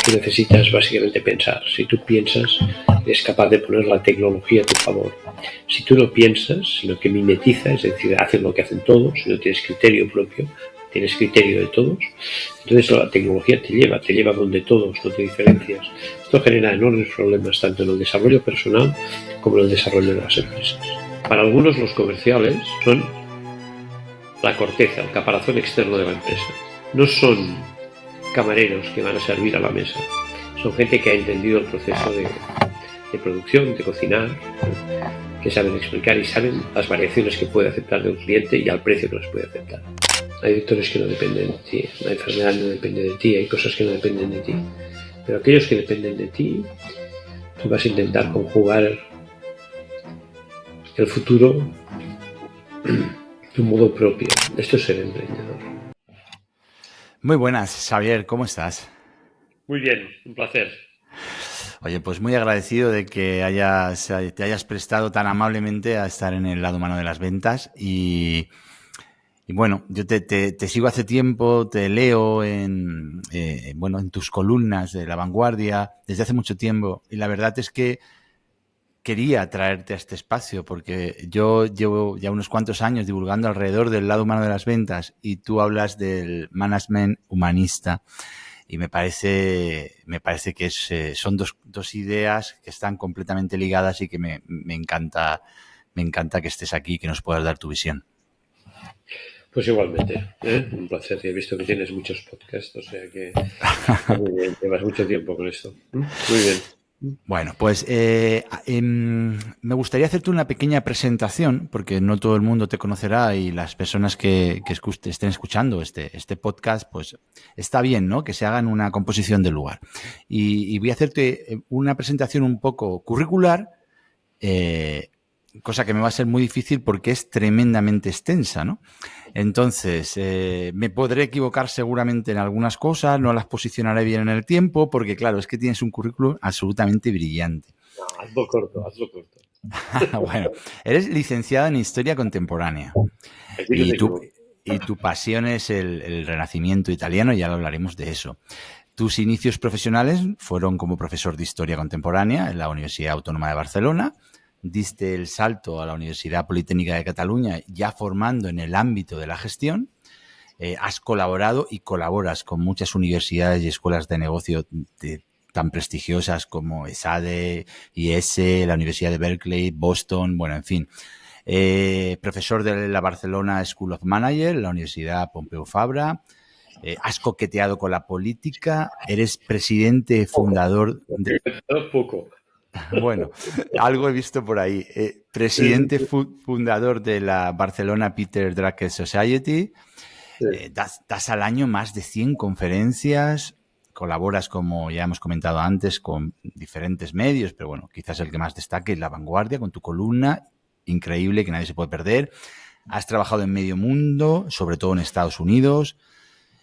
tú necesitas básicamente pensar. Si tú piensas, eres capaz de poner la tecnología a tu favor. Si tú no piensas, sino que mimetiza, es decir, haces lo que hacen todos, si no tienes criterio propio, tienes criterio de todos, entonces la tecnología te lleva donde todos, no te diferencias. Esto genera enormes problemas tanto en el desarrollo personal como en el desarrollo de las empresas. Para algunos los comerciales son la corteza, el caparazón externo de la empresa. No son camareros que van a servir a la mesa, son gente que ha entendido el proceso de producción, de cocinar, que saben explicar y saben las variaciones que puede aceptar de un cliente y al precio que los puede aceptar. Hay directores que no dependen de ti, la enfermedad no depende de ti, hay cosas que no dependen de ti. Pero aquellos que dependen de ti, tú vas a intentar conjugar el futuro de un modo propio. Esto es ser emprendedor. Muy buenas, Xavier, ¿cómo estás? Muy bien, un placer. Oye, pues muy agradecido de que te hayas prestado tan amablemente a estar en el lado humano de las ventas y bueno, yo te sigo hace tiempo, te leo en tus columnas de La Vanguardia desde hace mucho tiempo y la verdad es que quería traerte a este espacio porque yo llevo ya unos cuantos años divulgando alrededor del lado humano de las ventas y tú hablas del management humanista y me parece que son dos ideas que están completamente ligadas y que me encanta que estés aquí y que nos puedas dar tu visión. Pues igualmente, un placer. He visto que tienes muchos podcasts, o sea que muy bien, llevas mucho tiempo con esto. Muy bien. Bueno, pues me gustaría hacerte una pequeña presentación, porque no todo el mundo te conocerá y las personas que estén escuchando este podcast, pues está bien, ¿no? Que se hagan una composición del lugar. Y voy a hacerte una presentación un poco curricular, cosa que me va a ser muy difícil porque es tremendamente extensa, ¿no? Entonces, me podré equivocar seguramente en algunas cosas, no las posicionaré bien en el tiempo, porque claro, es que tienes un currículum absolutamente brillante. No, hazlo corto, hazlo corto. Bueno, eres licenciada en Historia Contemporánea Aquí no y te equivoco. tu pasión es el Renacimiento italiano, y ya hablaremos de eso. Tus inicios profesionales fueron como profesor de Historia Contemporánea en la Universidad Autónoma de Barcelona. Diste el salto a la Universidad Politécnica de Cataluña ya formando en el ámbito de la gestión. Has colaborado y colaboras con muchas universidades y escuelas de negocio tan prestigiosas como ESADE, IES, la Universidad de Berkeley, Boston, bueno, en fin. Profesor de la Barcelona School of Management, la Universidad Pompeu Fabra. Has coqueteado con la política, eres presidente fundador de... Poco. Bueno, algo he visto por ahí. Presidente fundador de la Barcelona Peter Drucker Society. Das al año más de 100 conferencias, colaboras, como ya hemos comentado antes, con diferentes medios, pero bueno, quizás el que más destaque es La Vanguardia, con tu columna increíble que nadie se puede perder. Has trabajado en medio mundo, sobre todo en Estados Unidos,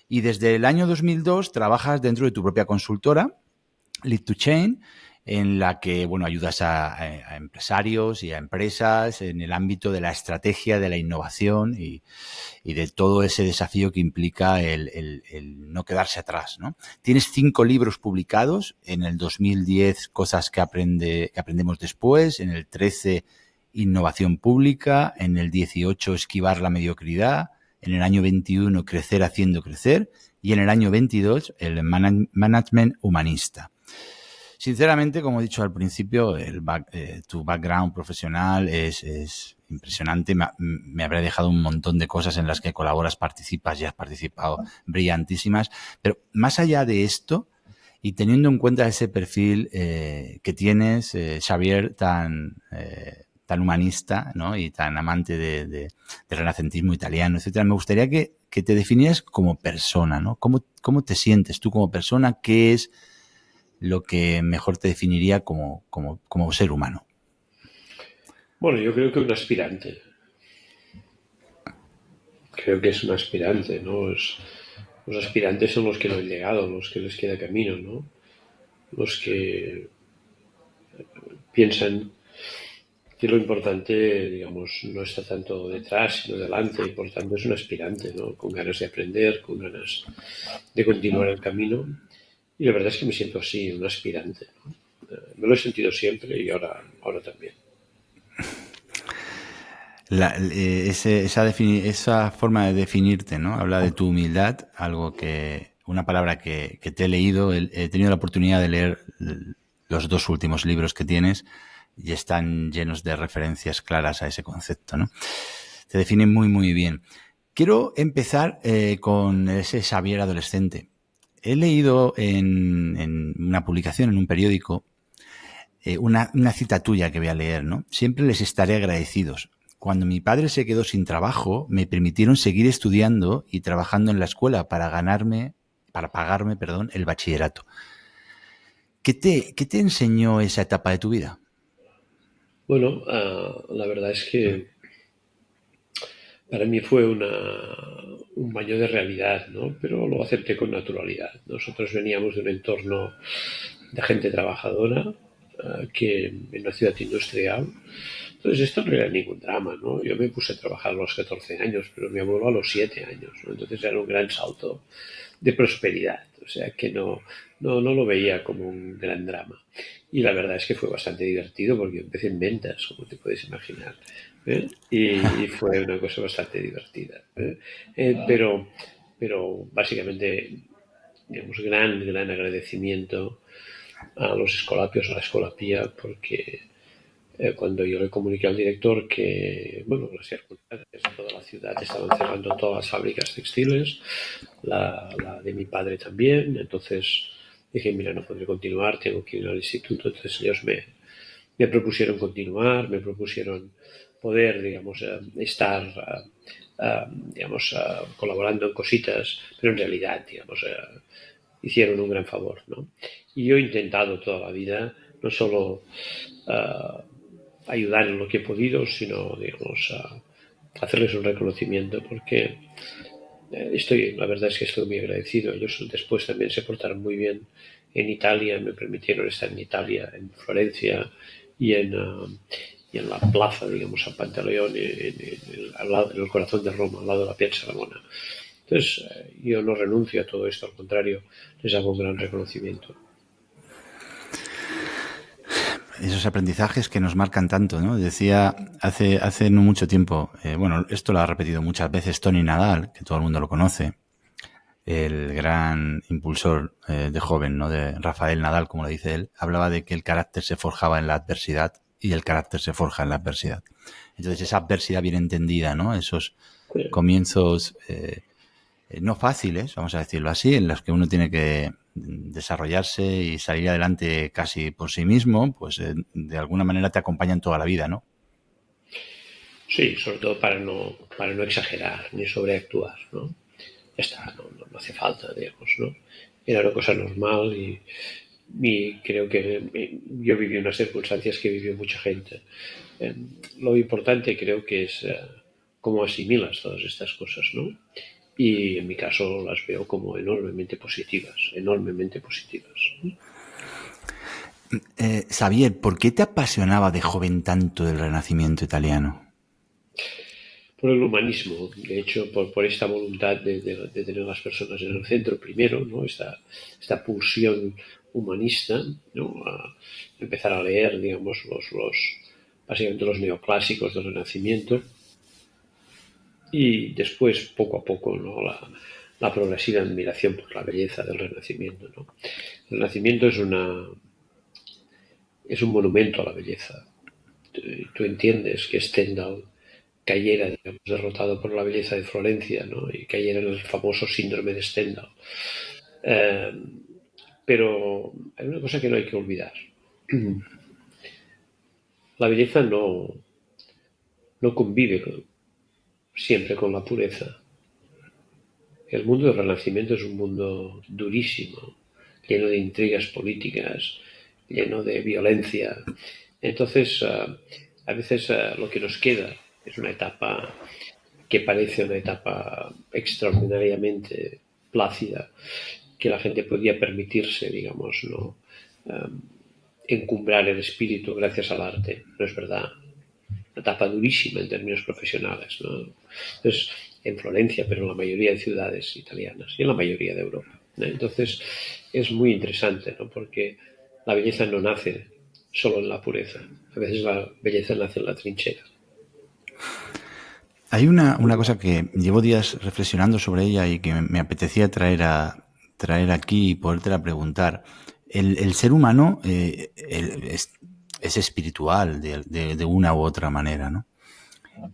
y desde el año 2002 trabajas dentro de tu propia consultora, Lead to Chain, en la que bueno, ayudas a empresarios y a empresas en el ámbito de la estrategia, de la innovación y de todo ese desafío que implica el no quedarse atrás, ¿no? Tienes 5 libros publicados, en el 2010 Cosas que aprendemos después, en el 13 Innovación pública, en el 18 Esquivar la mediocridad, en el año 21 Crecer haciendo crecer y en el año 22 el Management humanista. Sinceramente, como he dicho al principio, tu background profesional es impresionante. Me habrá dejado un montón de cosas en las que colaboras, participas y has participado brillantísimas. Pero más allá de esto, y teniendo en cuenta ese perfil que tienes, Xavier, tan humanista, ¿no? Y tan amante del renacentismo italiano, etcétera, me gustaría que te definieras como persona, ¿no? ¿Cómo te sientes tú como persona? ¿Qué es lo que mejor te definiría como ser humano? Bueno, yo creo que un aspirante. Creo que es un aspirante, ¿no? Los aspirantes son los que no han llegado, los que les queda camino, ¿no? Los que piensan que lo importante, digamos, no está tanto detrás, sino delante, y por tanto es un aspirante, ¿no? Con ganas de aprender, con ganas de continuar el camino. Y la verdad es que me siento así, un aspirante, ¿no? Me lo he sentido siempre y ahora también. Esa forma de definirte, ¿no? Habla de tu humildad, una palabra que te he leído. He tenido la oportunidad de leer los 2 últimos libros que tienes y están llenos de referencias claras a ese concepto, ¿no? Te definen muy, muy bien. Quiero empezar con ese Xavier adolescente. He leído en una publicación, en un periódico, una cita tuya que voy a leer, ¿no? Siempre les estaré agradecidos. Cuando mi padre se quedó sin trabajo, me permitieron seguir estudiando y trabajando en la escuela para pagarme, el bachillerato. ¿Qué te enseñó esa etapa de tu vida? Bueno, la verdad es que para mí fue un baño de realidad, ¿no? Pero lo acepté con naturalidad. Nosotros veníamos de un entorno de gente trabajadora, que en una ciudad industrial. Entonces esto no era ningún drama, ¿no? Yo me puse a trabajar a los 14 años, pero mi abuelo a los 7 años, ¿no? Entonces era un gran salto de prosperidad. O sea que no lo veía como un gran drama. Y la verdad es que fue bastante divertido porque yo empecé en ventas, como te puedes imaginar. ¿Eh? Y fue una cosa bastante divertida. Pero básicamente, digamos, gran agradecimiento a los escolapios, a la escolapía, porque cuando yo le comuniqué al director que, bueno, las circunstancias de toda la ciudad estaban cerrando todas las fábricas textiles, la de mi padre también, entonces dije, mira, no podré continuar, tengo que ir al instituto. Entonces ellos me propusieron continuar, me propusieron poder, digamos, estar, digamos, colaborando en cositas, pero en realidad, digamos, hicieron un gran favor, ¿no? Y yo he intentado toda la vida no solo ayudar en lo que he podido, sino, digamos, hacerles un reconocimiento, porque la verdad es que estoy muy agradecido. Ellos después también se portaron muy bien en Italia, me permitieron estar en Italia, en Florencia y y en la plaza, digamos, San Pantaleón, en el corazón de Roma, al lado de la Piazza Ramona. Entonces, yo no renuncio a todo esto, al contrario, les hago un gran reconocimiento. Esos aprendizajes que nos marcan tanto, ¿no? Decía hace no mucho tiempo, bueno, esto lo ha repetido muchas veces Tony Nadal, que todo el mundo lo conoce, el gran impulsor de joven, ¿no? De Rafael Nadal, como lo dice él, hablaba de que el carácter se forjaba en la adversidad y el carácter se forja en la adversidad. Entonces esa adversidad bien entendida, ¿no? Esos comienzos no fáciles, vamos a decirlo así, en los que uno tiene que desarrollarse y salir adelante casi por sí mismo, pues de alguna manera te acompañan toda la vida, ¿no? Sí, sobre todo para no exagerar ni sobreactuar, ¿no? Ya está, no hace falta, digamos, ¿no? Era una cosa normal y creo que yo viví unas circunstancias que vivió mucha gente. Lo importante creo que es cómo asimilas todas estas cosas, ¿no? Y en mi caso las veo como enormemente positivas, enormemente positivas. Xavier, ¿por qué te apasionaba de joven tanto el Renacimiento italiano? Por el humanismo, de hecho, por esta voluntad de tener a las personas en el centro primero, ¿no? Esta pulsión humanista, ¿no? A empezar a leer, digamos, básicamente los neoclásicos del Renacimiento y después, poco a poco, ¿no? La progresiva admiración por la belleza del Renacimiento, ¿no? El Renacimiento es un monumento a la belleza. Tú entiendes que Stendhal cayera, digamos, derrotado por la belleza de Florencia, ¿no? Y cayera en el famoso síndrome de Stendhal. Eh, pero hay una cosa que no hay que olvidar. La belleza no convive siempre con la pureza. El mundo del Renacimiento es un mundo durísimo, lleno de intrigas políticas, lleno de violencia. Entonces, a veces lo que nos queda es una etapa que parece una etapa extraordinariamente plácida, que la gente podía permitirse, digamos, ¿no? Encumbrar el espíritu gracias al arte. No es verdad. Una etapa durísima en términos profesionales, ¿no? Entonces, en Florencia, pero en la mayoría de ciudades italianas y en la mayoría de Europa. Entonces es muy interesante, ¿no? Porque la belleza no nace solo en la pureza. A veces la belleza nace en la trinchera. Hay una cosa que llevo días reflexionando sobre ella y que me apetecía traer aquí y podértela preguntar. El ser humano es espiritual de una u otra manera, ¿no?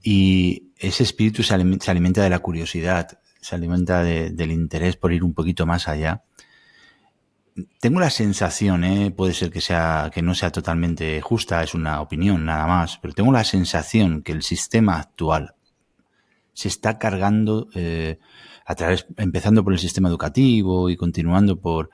Y ese espíritu se alimenta de la curiosidad, se alimenta del interés por ir un poquito más allá. Tengo la sensación, puede ser que no sea totalmente justa, es una opinión nada más, pero tengo la sensación que el sistema actual se está cargando empezando por el sistema educativo y continuando por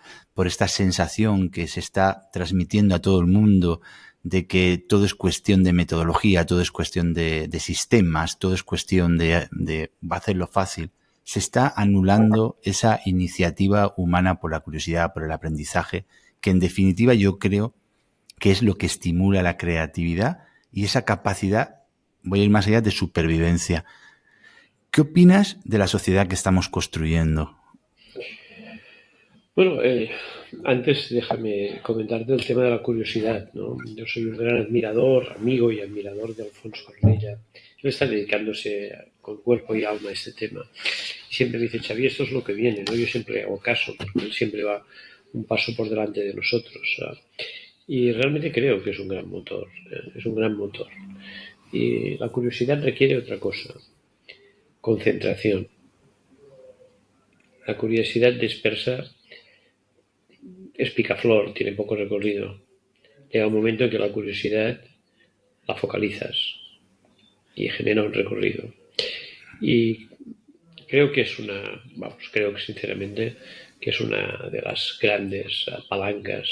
esta sensación que se está transmitiendo a todo el mundo de que todo es cuestión de metodología, todo es cuestión de sistemas, todo es cuestión de hacerlo fácil. Se está anulando esa iniciativa humana por la curiosidad, por el aprendizaje, que en definitiva yo creo que es lo que estimula la creatividad y esa capacidad, voy a ir más allá, de supervivencia. ¿Qué opinas de la sociedad que estamos construyendo? Bueno, antes déjame comentarte el tema de la curiosidad, ¿no? Yo soy un gran amigo y admirador de Alfonso Arnella. Él está dedicándose con cuerpo y alma a este tema. Siempre me dice, Xavi, esto es lo que viene, ¿no? Yo siempre hago caso, porque él siempre va un paso por delante de nosotros, ¿sabes? Y realmente creo que es un gran motor, es un gran motor. Y la curiosidad requiere otra cosa, concentración. La curiosidad dispersa es picaflor, tiene poco recorrido. Llega un momento en que la curiosidad la focalizas y genera un recorrido. Y creo que creo que sinceramente que es una de las grandes palancas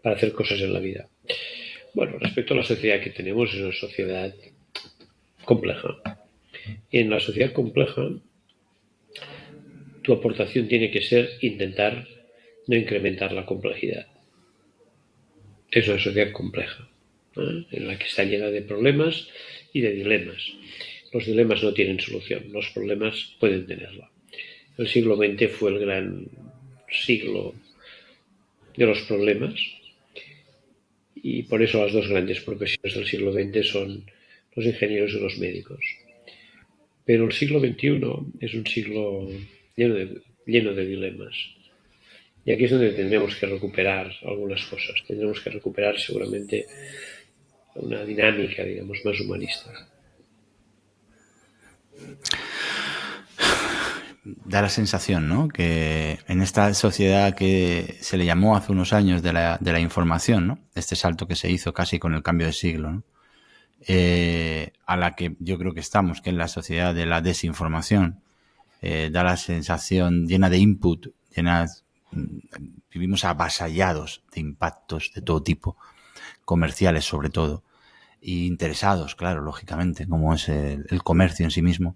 para hacer cosas en la vida. Bueno, respecto a la sociedad que tenemos, es una sociedad compleja. Y en la sociedad compleja, tu aportación tiene que ser intentar no incrementar la complejidad. Es una sociedad compleja, en la que está llena de problemas y de dilemas. Los dilemas no tienen solución, los problemas pueden tenerla. El siglo XX fue el gran siglo de los problemas y por eso las dos grandes profesiones del siglo XX son los ingenieros y los médicos. Pero el siglo XXI es un siglo lleno de dilemas. Y aquí es donde tendremos que recuperar algunas cosas. Tendremos que recuperar seguramente una dinámica, digamos, más humanista. Da la sensación, ¿no?, que en esta sociedad que se le llamó hace unos años de la información, ¿no?, este salto que se hizo casi con el cambio de siglo, ¿no?, a la que yo creo que estamos, que es la sociedad de la desinformación, da la sensación llena de input, vivimos avasallados de impactos de todo tipo, comerciales sobre todo, y interesados, claro, lógicamente, como es el comercio en sí mismo.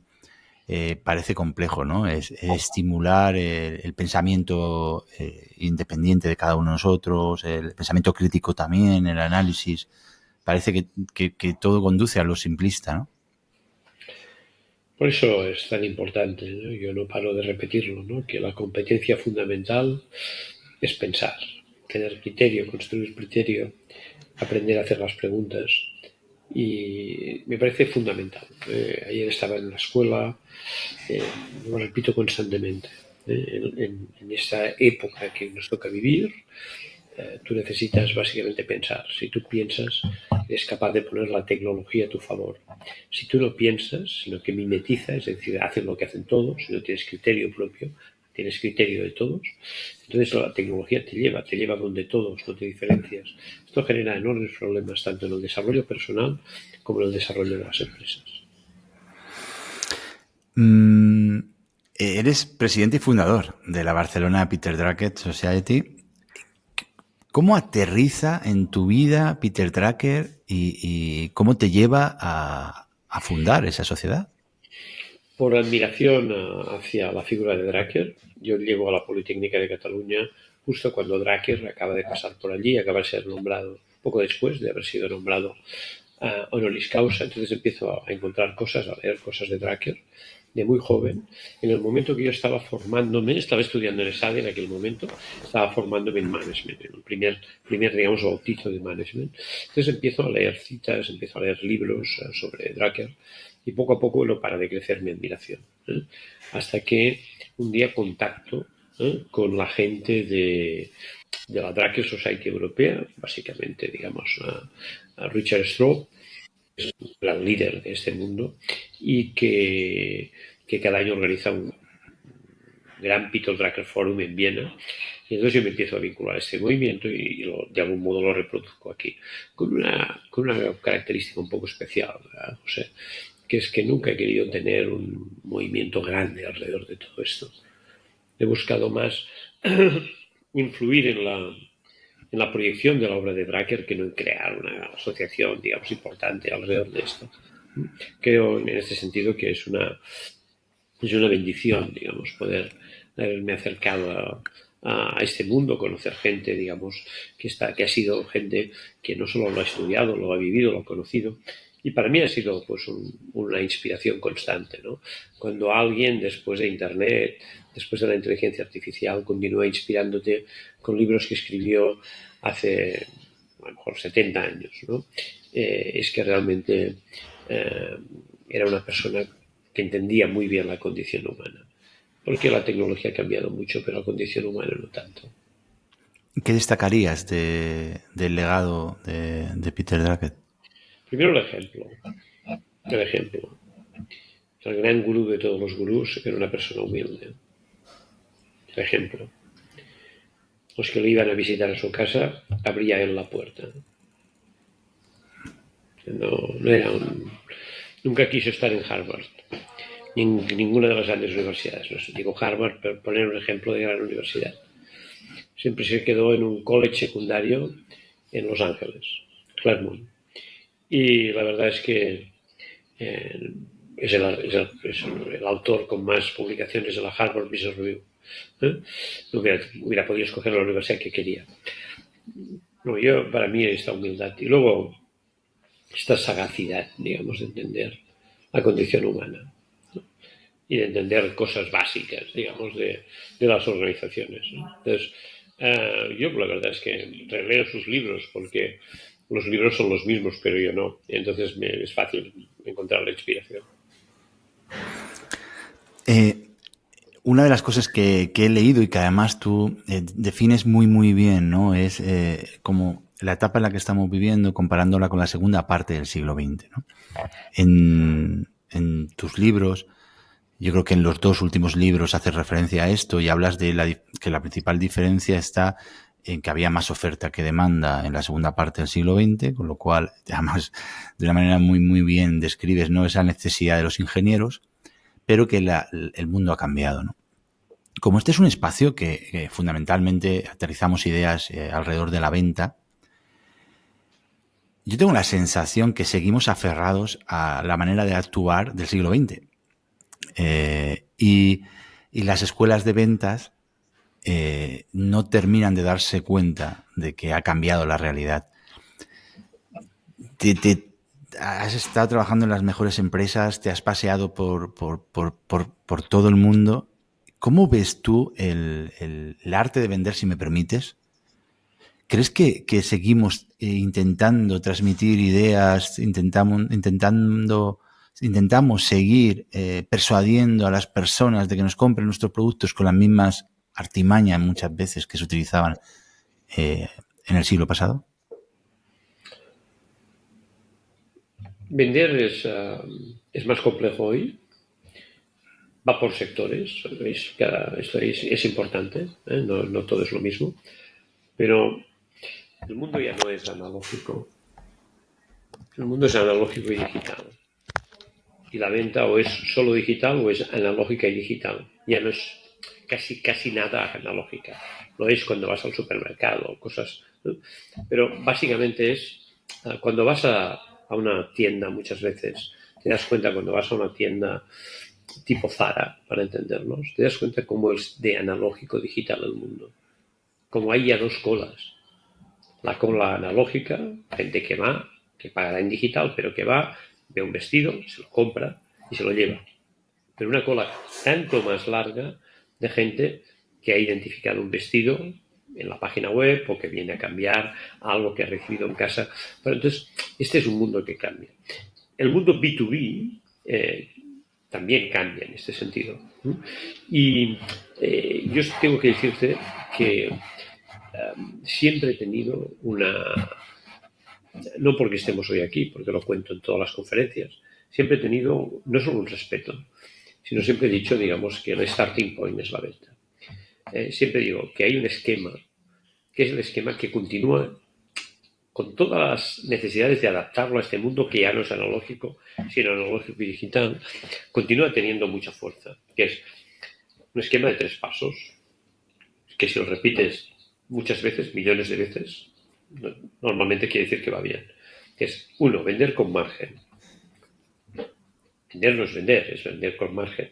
Parece complejo, ¿no? Es estimular el pensamiento independiente de cada uno de nosotros, el pensamiento crítico también, el análisis. Parece que todo conduce a lo simplista, ¿no? Por eso es tan importante, ¿no? Yo no paro de repetirlo, ¿no?, que la competencia fundamental es pensar, tener criterio, construir criterio, aprender a hacer las preguntas. Y me parece fundamental. Ayer estaba en la escuela, lo repito constantemente. En esta época que nos toca vivir, tú necesitas básicamente pensar. Si tú piensas, eres capaz de poner la tecnología a tu favor. Si tú no piensas, sino que mimetizas, es decir, haces lo que hacen todos, si no tienes criterio propio, tienes criterio de todos, entonces la tecnología te lleva donde todos, no te diferencias. Esto genera enormes problemas tanto en el desarrollo personal como en el desarrollo de las empresas. Eres presidente y fundador de la Barcelona Peter Drucker Society. ¿Cómo aterriza en tu vida Peter Drucker y cómo te lleva a fundar esa sociedad? Por admiración hacia la figura de Drucker, yo llego a la Politécnica de Cataluña justo cuando Drucker acaba de pasar por allí, acaba de ser nombrado, poco después de haber sido nombrado honoris causa. Entonces empiezo a encontrar cosas, a leer cosas de Drucker de muy joven, en el momento que yo estaba formándome, estaba estudiando en ESADE en aquel momento, estaba formándome en management, en el primer digamos, bautizo de management. Entonces empiezo a leer citas, empiezo a leer libros sobre Drucker y poco a poco no para de crecer mi admiración. Hasta que un día contacto con la gente de la Drucker Society Europea, básicamente, digamos, a Richard Straub, el gran líder de este mundo, y que cada año organiza un gran Peter Drucker Forum en Viena. Y entonces yo me empiezo a vincular a este movimiento y de algún modo lo reproduzco aquí, con una característica un poco especial, ¿verdad? O sea, que es que nunca he querido tener un movimiento grande alrededor de todo esto. He buscado más influir en la proyección de la obra de Drucker que no en crear una asociación, digamos, importante alrededor de esto. Creo en este sentido que es una bendición, digamos, poder haberme acercado a este mundo, conocer gente, digamos, que ha sido gente que no solo lo ha estudiado, lo ha vivido, lo ha conocido. Y para mí ha sido pues una inspiración constante, ¿no? Cuando alguien, después de Internet, después de la inteligencia artificial, continúa inspirándote con libros que escribió hace a lo mejor 70 años, ¿no? Es que realmente era una persona que entendía muy bien la condición humana. Porque la tecnología ha cambiado mucho, pero la condición humana no tanto. ¿Qué destacarías del legado de Peter Drucker? Primero el ejemplo. El ejemplo. El gran gurú de todos los gurús era una persona humilde. El ejemplo. Los que lo iban a visitar a su casa, abría él la puerta. No era nunca quiso estar en Harvard, ni en ninguna de las grandes universidades. No sé, digo Harvard, por poner un ejemplo de gran universidad. Siempre se quedó en un college secundario en Los Ángeles, Claremont. Y la verdad es que es el autor con más publicaciones de la Harvard Business Review. Hubiera podido escoger la universidad que quería. No, para mí esta humildad y luego esta sagacidad, digamos, de entender la condición humana, ¿no? Y de entender cosas básicas, digamos, de las organizaciones, ¿no? Entonces, yo la verdad es que releo sus libros porque los libros son los mismos, pero yo no. Entonces es fácil encontrar la inspiración. Una de las cosas que he leído y que además tú defines muy, muy bien, ¿no? Es como la etapa en la que estamos viviendo comparándola con la segunda parte del siglo XX, ¿no? En tus libros, yo creo que en los dos últimos libros haces referencia a esto y hablas de que la principal diferencia está en que había más oferta que demanda en la segunda parte del siglo XX, con lo cual, además, de una manera muy, muy bien describes, ¿no?, esa necesidad de los ingenieros, pero que el mundo ha cambiado, ¿no? Como este es un espacio que fundamentalmente aterrizamos ideas alrededor de la venta, yo tengo la sensación que seguimos aferrados a la manera de actuar del siglo XX. Y las escuelas de ventas no terminan de darse cuenta de que ha cambiado la realidad. Has estado trabajando en las mejores empresas, te has paseado por todo el mundo. ¿Cómo ves tú el arte de vender, si me permites? ¿Crees que seguimos intentando transmitir ideas, intentamos seguir persuadiendo a las personas de que nos compren nuestros productos con las mismas artimañas muchas veces que se utilizaban en el siglo pasado? Vender es más complejo hoy. Va por sectores. Esto es importante. No todo es lo mismo. Pero el mundo ya no es analógico. El mundo es analógico y digital. Y la venta o es solo digital o es analógica y digital. Ya no es casi nada analógica. Lo es cuando vas al supermercado, cosas, ¿no? Pero básicamente es cuando vas a una tienda muchas veces, te das cuenta cuando vas a una tienda tipo Zara, para entendernos, te das cuenta cómo es de analógico digital el mundo. Como hay ya dos colas. La cola analógica, gente que va, que pagará en digital, pero que va, ve un vestido, se lo compra y se lo lleva. pero una cola tanto más larga de gente que ha identificado un vestido en la página web o que viene a cambiar algo que ha recibido en casa. Pero entonces, este es un mundo que cambia. El mundo B2B también cambia en este sentido. Y yo tengo que decirte que siempre he tenido no porque estemos hoy aquí, porque lo cuento en todas las conferencias, siempre he tenido no solo un respeto, sino siempre he dicho, digamos, que el starting point es la venta. Siempre digo que hay un esquema, que es el esquema que continúa con todas las necesidades de adaptarlo a este mundo que ya no es analógico, sino analógico y digital, continúa teniendo mucha fuerza, que es un esquema de 3 pasos, que si lo repites muchas veces, millones de veces, normalmente quiere decir que va bien. Que es, 1, vender con margen. Vender no es vender, es vender con margen.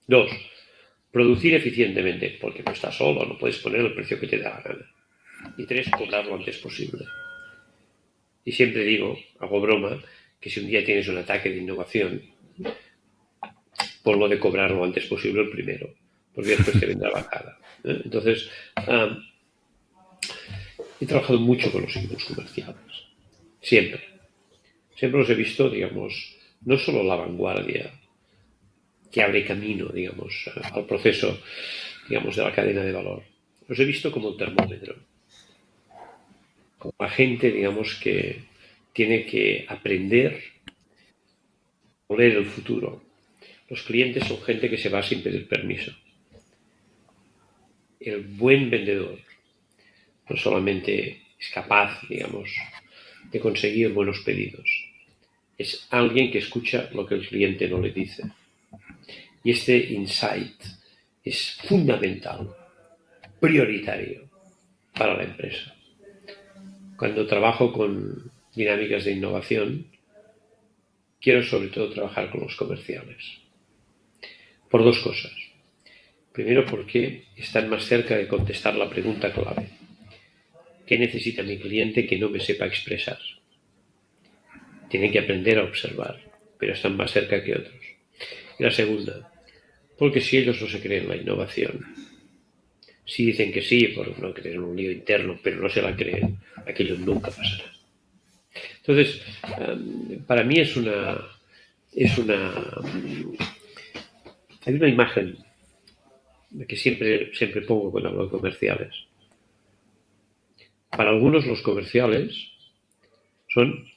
2, producir eficientemente, porque no estás solo, no puedes poner el precio que te da la gana. Y 3, cobrar lo antes posible. Y siempre digo, hago broma, que si un día tienes un ataque de innovación, ponlo de cobrar lo antes posible el primero, porque después te vendrá bajada. Entonces, he trabajado mucho con los equipos comerciales. Siempre. Siempre los he visto, digamos, no solo la vanguardia que abre camino, digamos, al proceso, digamos, de la cadena de valor. Los he visto como el termómetro. Como la gente, digamos, que tiene que aprender a oler el futuro. Los clientes son gente que se va sin pedir permiso. El buen vendedor no solamente es capaz, digamos, de conseguir buenos pedidos, es alguien que escucha lo que el cliente no le dice. Y este insight es fundamental, prioritario para la empresa. Cuando trabajo con dinámicas de innovación, quiero sobre todo trabajar con los comerciales. Por 2 cosas. Primero, porque están más cerca de contestar la pregunta clave. ¿Qué necesita mi cliente que no me sepa expresar? Tienen que aprender a observar, pero están más cerca que otros. Y la segunda, porque si ellos no se creen la innovación, si dicen que sí, por no creer un lío interno, pero no se la creen, aquello nunca pasará. Entonces, para mí hay una imagen que siempre pongo cuando hablo de comerciales. Para algunos los comerciales son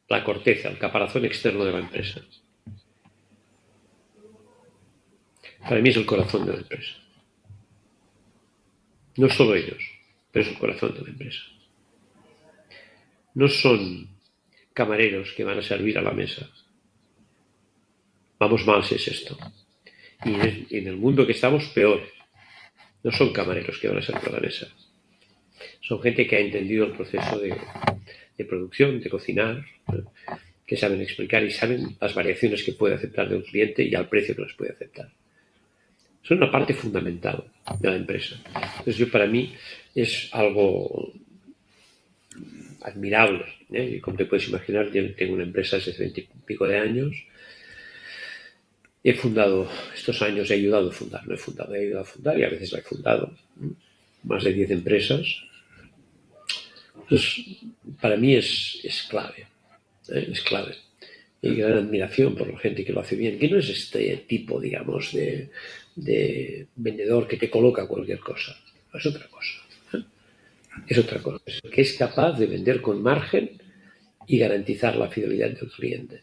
la corteza, el caparazón externo de la empresa. Para mí es el corazón de la empresa. No solo ellos, pero es el corazón de la empresa. No son camareros que van a servir a la mesa. Vamos mal si es esto. Y en el mundo que estamos, peor. No son camareros que van a servir a la mesa. Son gente que ha entendido el proceso de producción, de cocinar, que saben explicar y saben las variaciones que puede aceptar de un cliente y al precio que las puede aceptar. Son una parte fundamental de la empresa. Entonces, para mí es algo admirable. Y como te puedes imaginar, yo tengo una empresa desde 20 y pico de años. He fundado, estos años he ayudado a fundar, no he fundado, he ayudado a fundar y a veces la he fundado. Más de 10 empresas. Entonces, para mí es clave. Es clave. Y gran admiración por la gente que lo hace bien, que no es este tipo, digamos, de vendedor que te coloca cualquier cosa. Es otra cosa. Es otra cosa. Es que es capaz de vender con margen y garantizar la fidelidad del cliente.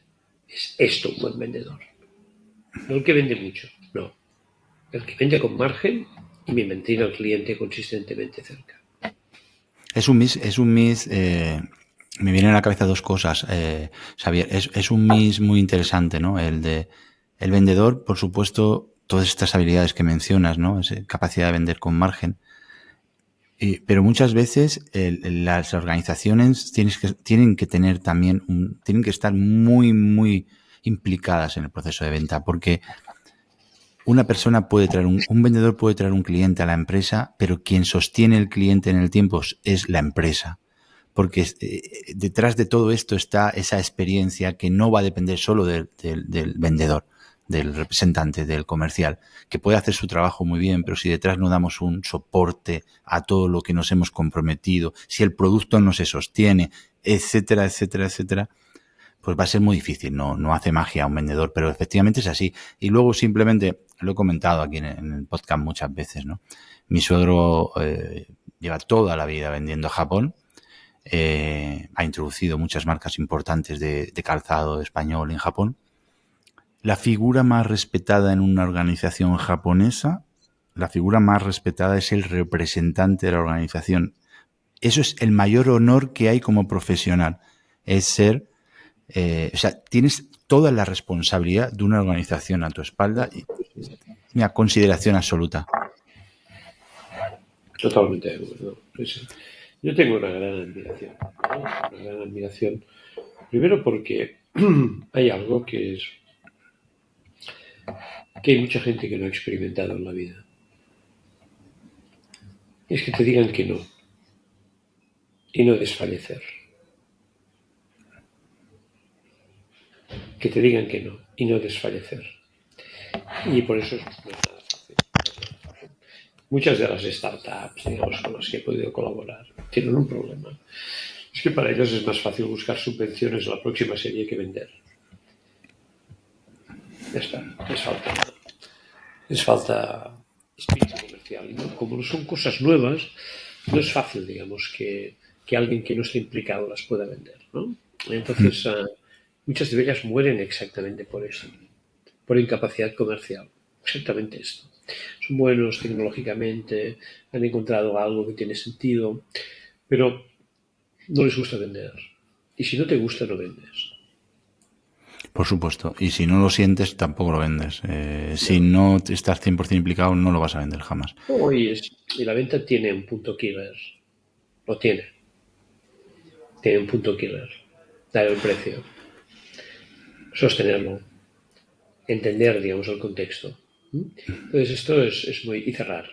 Es esto un buen vendedor. No el que vende mucho, no. El que vende con margen y me mantiene al cliente consistentemente cerca. Me vienen a la cabeza 2 cosas, Xavier. Es un mix muy interesante, ¿no? El vendedor, por supuesto, todas estas habilidades que mencionas, ¿no? Esa capacidad de vender con margen. Pero muchas veces las organizaciones tienen que tener también tienen que estar muy, muy implicadas en el proceso de venta, porque una persona puede traer un vendedor puede traer un cliente a la empresa, pero quien sostiene el cliente en el tiempo es la empresa. porque detrás de todo esto está esa experiencia que no va a depender solo del vendedor, del representante, del comercial, que puede hacer su trabajo muy bien, pero si detrás no damos un soporte a todo lo que nos hemos comprometido, si el producto no se sostiene, etcétera, etcétera, etcétera, pues va a ser muy difícil, no hace magia un vendedor, pero efectivamente es así. Y luego simplemente, lo he comentado aquí en el podcast muchas veces, ¿no? Mi suegro lleva toda la vida vendiendo a Japón, ha introducido muchas marcas importantes de calzado español en Japón. La figura más respetada en una organización japonesa, la figura más respetada es el representante de la organización. Eso es el mayor honor que hay como profesional, es ser... o sea, tienes toda la responsabilidad de una organización a tu espalda y una consideración absoluta. Totalmente de acuerdo. Sí. Yo tengo una gran admiración, ¿no? Una gran admiración. Primero porque hay algo que hay mucha gente que no ha experimentado en la vida. Es que te digan que no. Y no desfallecer. Que te digan que no. Y no desfallecer. Y por eso no es nada fácil. Muchas de las startups, digamos, con las que he podido colaborar, tienen un problema. Es que para ellos es más fácil buscar subvenciones a la próxima serie que vender. Ya está. Les falta espíritu comercial. ¿No? Como no son cosas nuevas, no es fácil, digamos, que alguien que no esté implicado las pueda vender, ¿no? Entonces, muchas de ellas mueren exactamente por eso, por incapacidad comercial. Exactamente esto. Son buenos tecnológicamente, han encontrado algo que tiene sentido, pero no les gusta vender. Y si no te gusta, no vendes. Por supuesto. Y si no lo sientes, tampoco lo vendes. Si no estás 100% implicado, no lo vas a vender jamás. No, y la venta tiene un punto killer. Lo tiene. Tiene un punto killer. Dar el precio. Sostenerlo. Entender, digamos, el contexto. Entonces esto es muy... Y cerrar.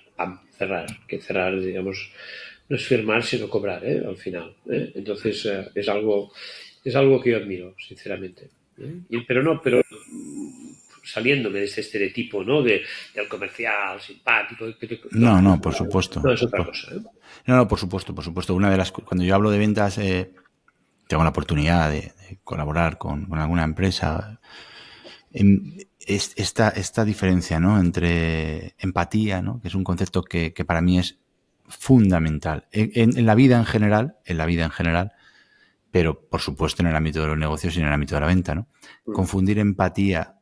Cerrar. Que cerrar, digamos, no es firmar, sino cobrar, al final. Entonces es algo que yo admiro, sinceramente. Pero saliéndome de este estereotipo, ¿no? Del comercial simpático. No, por supuesto. No, es otra cosa. No, por supuesto. Cuando yo hablo de ventas, tengo la oportunidad de colaborar con alguna empresa. Esta diferencia, ¿no? Entre empatía, ¿no? Que es un concepto que para mí es fundamental en la vida en general, pero por supuesto en el ámbito de los negocios y en el ámbito de la venta, ¿no? Confundir empatía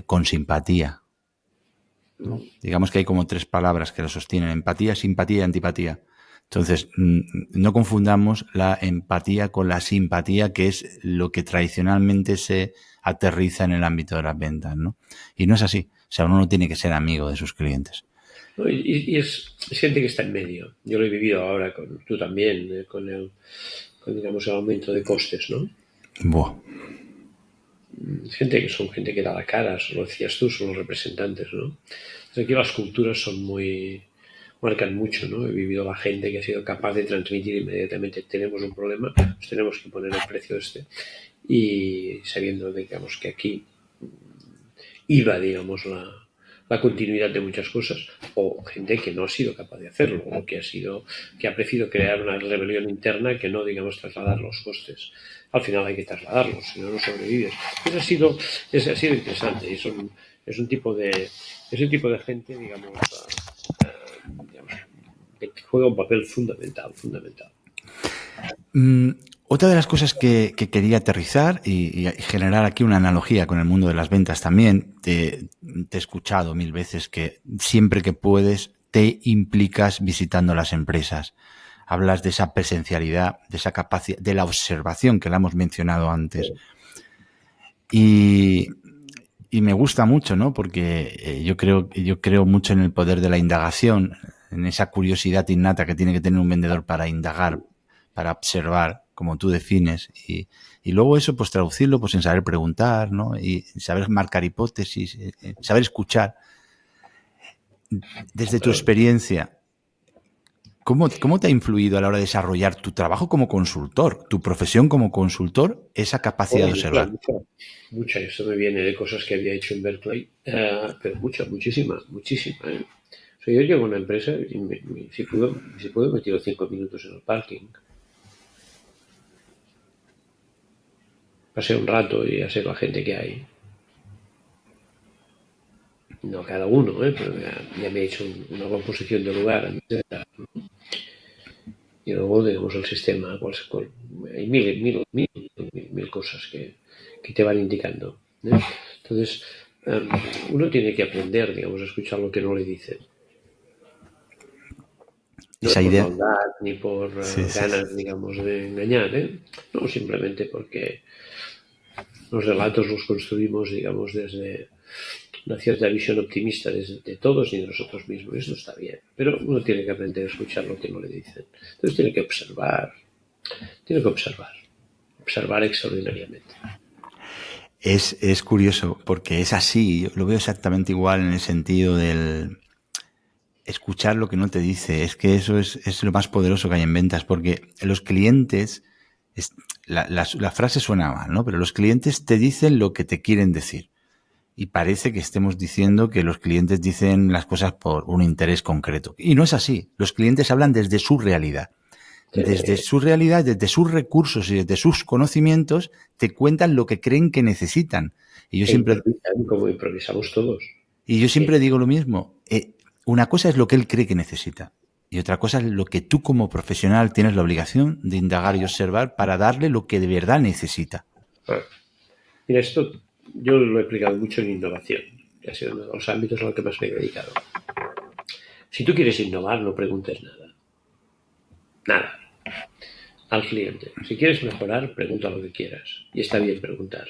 con simpatía, ¿no? Digamos que hay como tres palabras que lo sostienen: empatía, simpatía y antipatía. Entonces, no confundamos la empatía con la simpatía, que es lo que tradicionalmente se aterriza en el ámbito de las ventas, ¿no? Y no es así. O sea, uno no tiene que ser amigo de sus clientes. No, y es gente que está en medio. Yo lo he vivido ahora, tú también, con digamos, el aumento de costes, ¿no? Buah. Gente que da la cara, lo decías tú, son los representantes, ¿no? Entonces aquí las culturas marcan mucho, ¿no? He vivido la gente que ha sido capaz de transmitir inmediatamente: tenemos un problema, pues tenemos que poner el precio y sabiendo, digamos, que aquí iba, digamos, la continuidad de muchas cosas, o gente que no ha sido capaz de hacerlo, o que ha preferido crear una rebelión interna que no, digamos, trasladar los costes. Al final hay que trasladarlos, si no sobrevives. Eso ha sido interesante, y es un tipo de gente, digamos, que juega un papel fundamental. Otra de las cosas que quería aterrizar y generar aquí una analogía con el mundo de las ventas también, te he escuchado 1000 veces que siempre que puedes te implicas visitando las empresas. Hablas de esa presencialidad, de esa capacidad, de la observación que la hemos mencionado antes. Y me gusta mucho, ¿no? Porque yo creo mucho en el poder de la indagación, en esa curiosidad innata que tiene que tener un vendedor para indagar, para observar, como tú defines, y luego eso, pues traducirlo pues en saber preguntar, ¿no? Y saber marcar hipótesis, saber escuchar. Desde tu experiencia, ¿Cómo te ha influido a la hora de desarrollar tu trabajo como consultor, tu profesión como consultor, esa capacidad de observar? Mucha. Esto me viene de cosas que había hecho en Berkeley, pero muchísima. O sea, yo llego a una empresa y si puedo me tiro 5 minutos en el parking. Pasé un rato y ya sé la gente que hay. No cada uno, pero ya me he hecho una composición de lugar. Y luego, digamos, el sistema, hay mil cosas que te van indicando. Entonces, uno tiene que aprender, digamos, a escuchar lo que no le dicen. No es Esa por idea. maldad ni por Sí. ganas, digamos, de engañar, no, simplemente porque los relatos los construimos, digamos, desde una cierta visión optimista de todos y de nosotros mismos. Esto está bien, pero uno tiene que aprender a escuchar lo que no le dicen. Entonces tiene que observar extraordinariamente. Es curioso porque es así, yo lo veo exactamente igual en el sentido del escuchar lo que no te dice. Es que eso es lo más poderoso que hay en ventas, porque los clientes, la frase suena mal, ¿no? Pero los clientes te dicen lo que te quieren decir. Y parece que estemos diciendo que los clientes dicen las cosas por un interés concreto. Y no es así. Los clientes hablan desde su realidad. Desde su realidad, desde sus recursos y desde sus conocimientos, te cuentan lo que creen que necesitan. Y yo siempre, como improvisamos todos. y yo siempre digo lo mismo. Una cosa es lo que él cree que necesita. Y otra cosa es lo que tú como profesional tienes la obligación de indagar y observar para darle lo que de verdad necesita. Mira, esto yo lo he aplicado mucho en innovación, que ha sido uno de los ámbitos a los que más me he dedicado. Si tú quieres innovar, no preguntes nada. Nada. Al cliente. Si quieres mejorar, pregunta lo que quieras. Y está bien preguntar.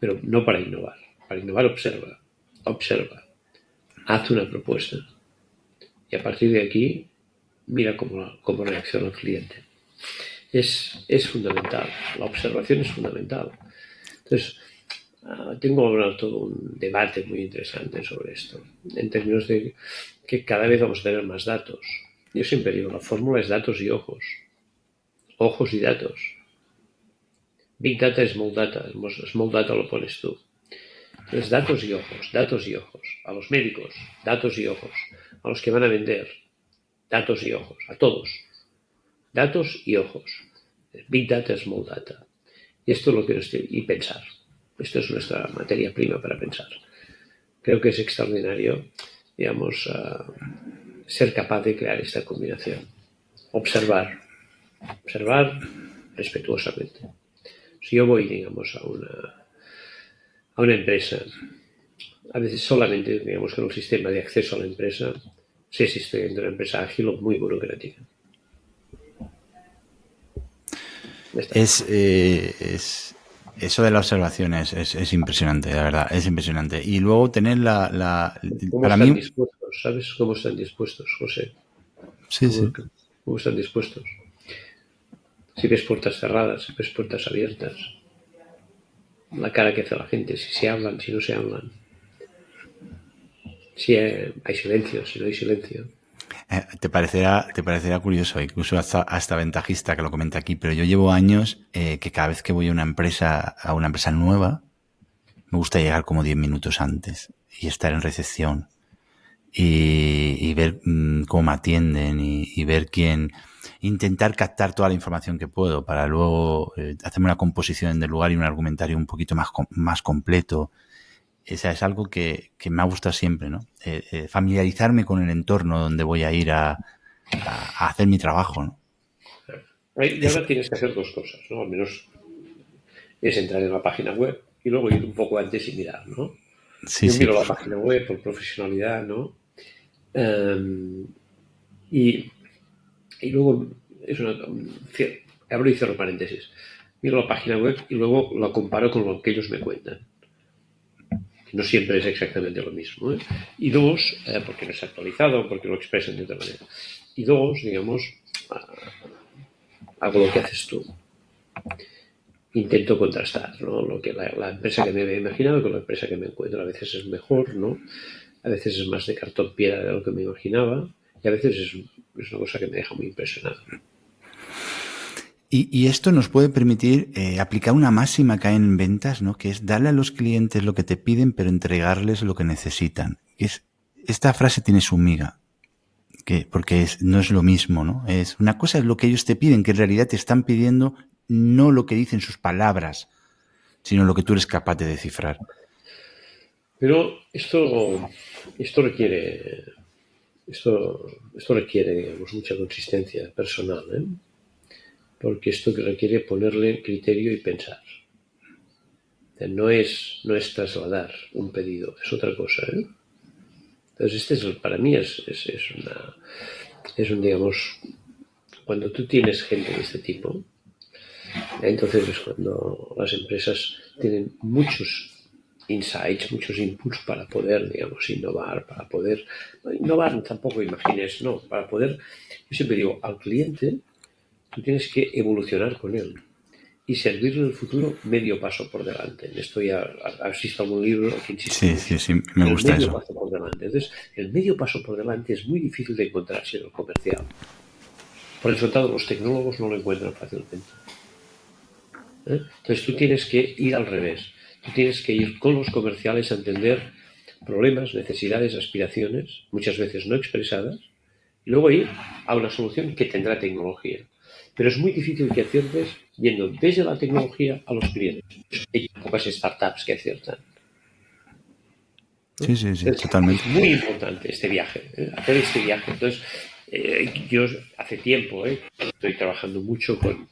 Pero no para innovar. Para innovar, observa. Observa. Haz una propuesta. Y a partir de aquí, mira cómo reacciona el cliente. Es fundamental. La observación es fundamental. Entonces, tengo ahora todo un debate muy interesante sobre esto, en términos de que cada vez vamos a tener más datos. Yo siempre digo, la fórmula es datos y ojos. Ojos y datos. Big Data es Small Data. Small Data lo pones tú. Entonces, datos y ojos, datos y ojos. A los médicos, datos y ojos. A los que van a vender, datos y ojos. A todos. Datos y ojos. Big Data, Small Data. Y esto es lo que nos tiene. Y pensar. Esto es nuestra materia prima para pensar. Creo que es extraordinario, digamos, ser capaz de crear esta combinación. Observar respetuosamente. Si yo voy, digamos, a una empresa, a veces solamente, digamos, con el sistema de acceso a la empresa, sé si estoy en una empresa ágil o muy burocrática. Eso de la observación es impresionante, la verdad, es impresionante. Y luego tener ¿Cómo están dispuestos? ¿Sabes cómo están dispuestos, José? Sí. ¿Cómo están dispuestos? Si ves puertas cerradas, si ves puertas abiertas, la cara que hace la gente, si se hablan, si no se hablan, si hay silencio, si no hay silencio. Te parecerá curioso, incluso hasta ventajista que lo comente aquí, pero yo llevo años que cada vez que voy a una empresa nueva, me gusta llegar como 10 minutos antes y estar en recepción y ver cómo me atienden y ver intentar captar toda la información que puedo para luego hacerme una composición del lugar y un argumentario un poquito más completo. Esa es algo que me ha gustado siempre, ¿no? Familiarizarme con el entorno donde voy a ir a hacer mi trabajo, ¿no? Y ahora tienes que hacer dos cosas, ¿no? Al menos es entrar en la página web y luego ir un poco antes y mirar, ¿no? Yo miro la página web por profesionalidad, ¿no? Y luego abro y cierro paréntesis. Miro la página web y luego la comparo con lo que ellos me cuentan. No siempre es exactamente lo mismo. Y dos, porque no es actualizado, porque lo expresan de otra manera. Y dos, digamos, hago lo que haces tú. Intento contrastar, ¿no? Lo que la empresa que me había imaginado con la empresa que me encuentro. A veces es mejor, ¿no? A veces es más de cartón piedra de lo que me imaginaba y a veces es es una cosa que me deja muy impresionado. Y esto nos puede permitir aplicar una máxima que hay en ventas, ¿no? Que es darle a los clientes lo que te piden, pero entregarles lo que necesitan. Esta frase tiene su miga, porque no es lo mismo, ¿no? Una cosa es lo que ellos te piden, que en realidad te están pidiendo no lo que dicen sus palabras, sino lo que tú eres capaz de descifrar. Pero esto requiere, digamos, mucha consistencia personal, ¿eh? Porque esto requiere ponerle criterio y pensar. No es trasladar un pedido, es otra cosa, ¿eh? Entonces, para mí es un, digamos, cuando tú tienes gente de este tipo, entonces es cuando las empresas tienen muchos insights, muchos inputs para poder, digamos, innovar, tampoco imagines, no, para poder, yo siempre digo, al cliente, tú tienes que evolucionar con él y servirle en el futuro medio paso por delante. En esto ya has visto algún libro que insiste mucho. Sí, me gusta medio eso. Paso por delante. Entonces, el medio paso por delante es muy difícil de encontrarse en el comercial. Por el resultado, los tecnólogos no lo encuentran fácilmente. Entonces, tú tienes que ir al revés. Tú tienes que ir con los comerciales a entender problemas, necesidades, aspiraciones, muchas veces no expresadas, y luego ir a una solución que tendrá tecnología. Pero es muy difícil que aciertes yendo desde la tecnología a los clientes. Hay pocas startups que aciertan. Sí, Entonces, totalmente. es muy importante este viaje, hacer este viaje. Entonces, yo hace tiempo estoy trabajando mucho con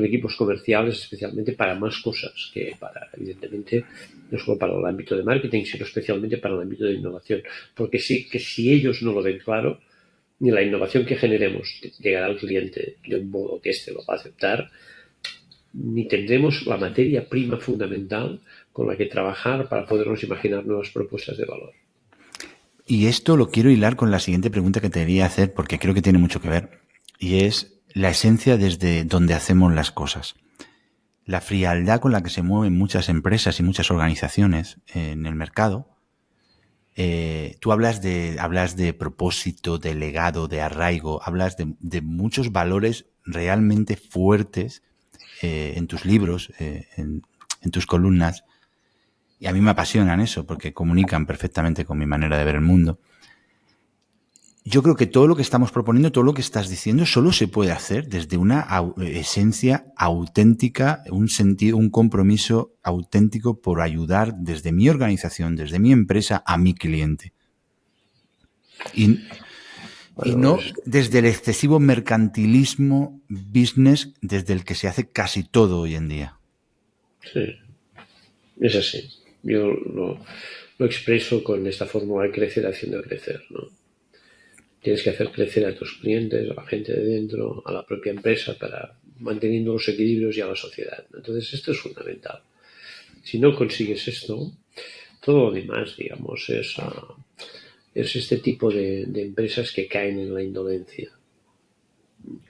equipos comerciales, especialmente para más cosas que para, evidentemente, no solo para el ámbito de marketing, sino especialmente para el ámbito de innovación. Porque sí que si ellos no lo ven claro, ni la innovación que generemos llegará al cliente de un modo que éste lo va a aceptar, ni tendremos la materia prima fundamental con la que trabajar para podernos imaginar nuevas propuestas de valor. Y esto lo quiero hilar con la siguiente pregunta que te quería hacer, porque creo que tiene mucho que ver, y es la esencia desde donde hacemos las cosas. La frialdad con la que se mueven muchas empresas y muchas organizaciones en el mercado. Tú hablas de propósito, de legado, de arraigo, hablas de muchos valores realmente fuertes en tus libros, en tus columnas, y a mí me apasionan eso porque comunican perfectamente con mi manera de ver el mundo. Yo creo que todo lo que estamos proponiendo, todo lo que estás diciendo, solo se puede hacer desde una esencia auténtica, un sentido, un compromiso auténtico por ayudar desde mi organización, desde mi empresa, a mi cliente. Y no desde el excesivo mercantilismo business desde el que se hace casi todo hoy en día. Sí, es así. Yo lo expreso con esta fórmula de crecer haciendo crecer, ¿no? Tienes que hacer crecer a tus clientes, a la gente de dentro, a la propia empresa, para manteniendo los equilibrios y a la sociedad. Entonces, esto es fundamental. Si no consigues esto, todo lo demás, digamos, es este tipo de empresas que caen en la indolencia.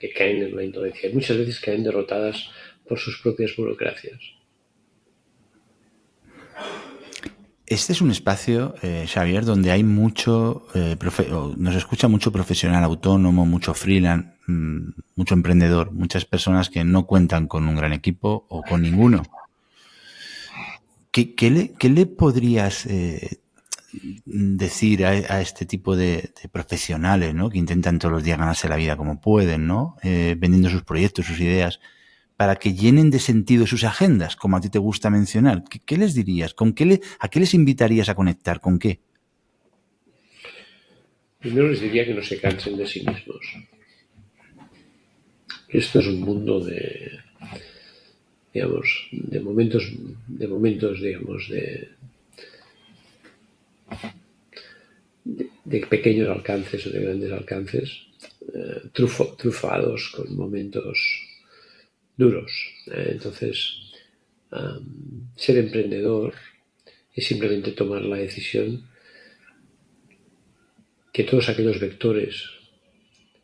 Y muchas veces caen derrotadas por sus propias burocracias. Este es un espacio, Xavier, donde hay mucho, nos escucha mucho profesional autónomo, mucho freelance, mucho emprendedor, muchas personas que no cuentan con un gran equipo o con ninguno. ¿Qué le podrías decir a este tipo de profesionales, ¿no? Que intentan todos los días ganarse la vida como pueden, ¿no? Vendiendo sus proyectos, sus ideas, para que llenen de sentido sus agendas, como a ti te gusta mencionar? ¿Qué les dirías? ¿A qué les invitarías a conectar? ¿Con qué? Primero les diría que no se cansen de sí mismos. Esto es un mundo de momentos, digamos, de pequeños alcances o de grandes alcances, trufados con momentos duros. Entonces, ser emprendedor es simplemente tomar la decisión que todos aquellos vectores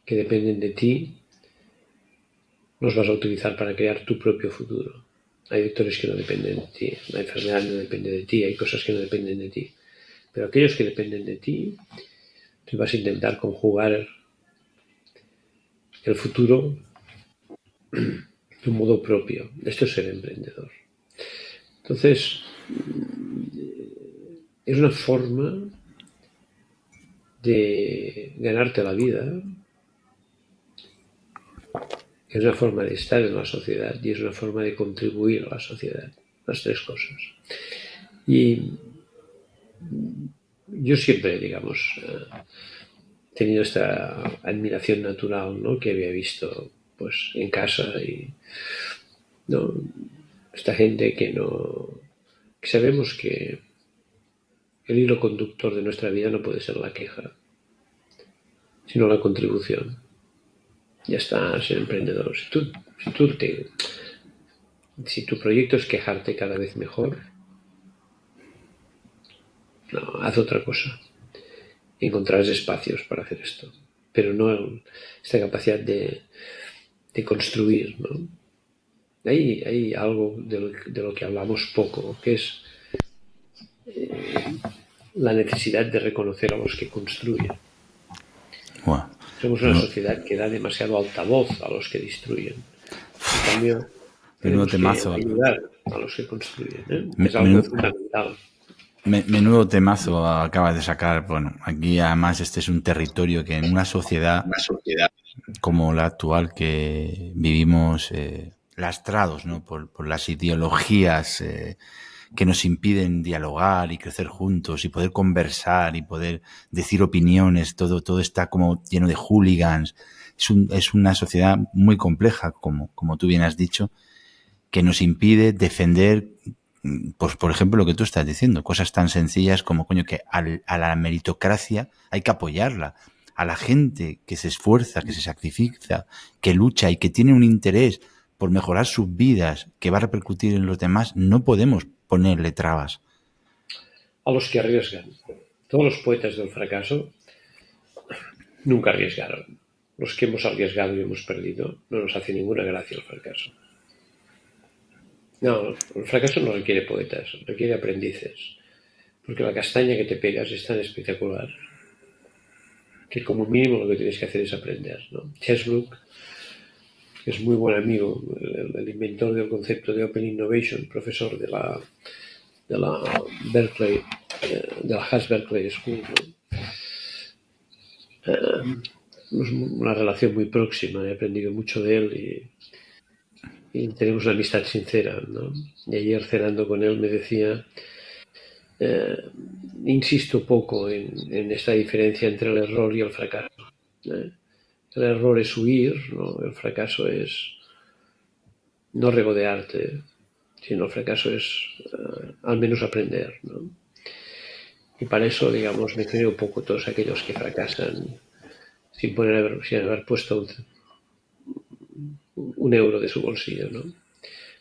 que dependen de ti los vas a utilizar para crear tu propio futuro. Hay vectores que no dependen de ti, la enfermedad no depende de ti, hay cosas que no dependen de ti. Pero aquellos que dependen de ti, tú vas a intentar conjugar el futuro de un modo propio. Esto es ser emprendedor. Entonces, es una forma de ganarte la vida, es una forma de estar en la sociedad y es una forma de contribuir a la sociedad. Las tres cosas. Y yo siempre, digamos, he tenido esta admiración natural, ¿no?, que había visto pues en casa y no, esta gente que sabemos que el hilo conductor de nuestra vida no puede ser la queja, sino la contribución. Ya está, ser emprendedor. Si tu proyecto es quejarte cada vez mejor, no, haz otra cosa. Encontrarás espacios para hacer esto, pero no esta capacidad de construir, ¿no? Hay algo de lo que hablamos poco, que es la necesidad de reconocer a los que construyen. Wow. Somos una sociedad que da demasiado altavoz a los que destruyen. En cambio, tenemos que ayudar a los que construyen, ¿eh? Es algo fundamental. Menudo temazo acabas de sacar. Bueno, aquí además este es un territorio que en una sociedad como la actual que vivimos, lastrados, ¿no?, por las ideologías que nos impiden dialogar y crecer juntos y poder conversar y poder decir opiniones, todo está como lleno de hooligans. Es una sociedad muy compleja, como tú bien has dicho, que nos impide defender, pues, por ejemplo, lo que tú estás diciendo, cosas tan sencillas como, coño, que a la meritocracia hay que apoyarla. A la gente que se esfuerza, que se sacrifica, que lucha y que tiene un interés por mejorar sus vidas, que va a repercutir en los demás, no podemos ponerle trabas. A los que arriesgan. Todos los poetas del fracaso nunca arriesgaron. Los que hemos arriesgado y hemos perdido, no nos hace ninguna gracia el fracaso. No, el fracaso no requiere poetas, requiere aprendices. Porque la castaña que te pegas es tan espectacular que como mínimo lo que tienes que hacer es aprender, ¿no? Chesbrook, que es muy buen amigo, el inventor del concepto de Open Innovation, profesor de la Berkeley, de la Haas Berkeley School, ¿no? Una relación muy próxima, he aprendido mucho de él y tenemos una amistad sincera, ¿no? Y ayer cenando con él me decía, insisto poco en esta diferencia entre el error y el fracaso. El error es huir, ¿no? El fracaso es no regodearte, sino el fracaso es al menos aprender, ¿no? Y para eso, digamos, me creo poco todos aquellos que fracasan sin haber puesto un euro de su bolsillo, ¿no?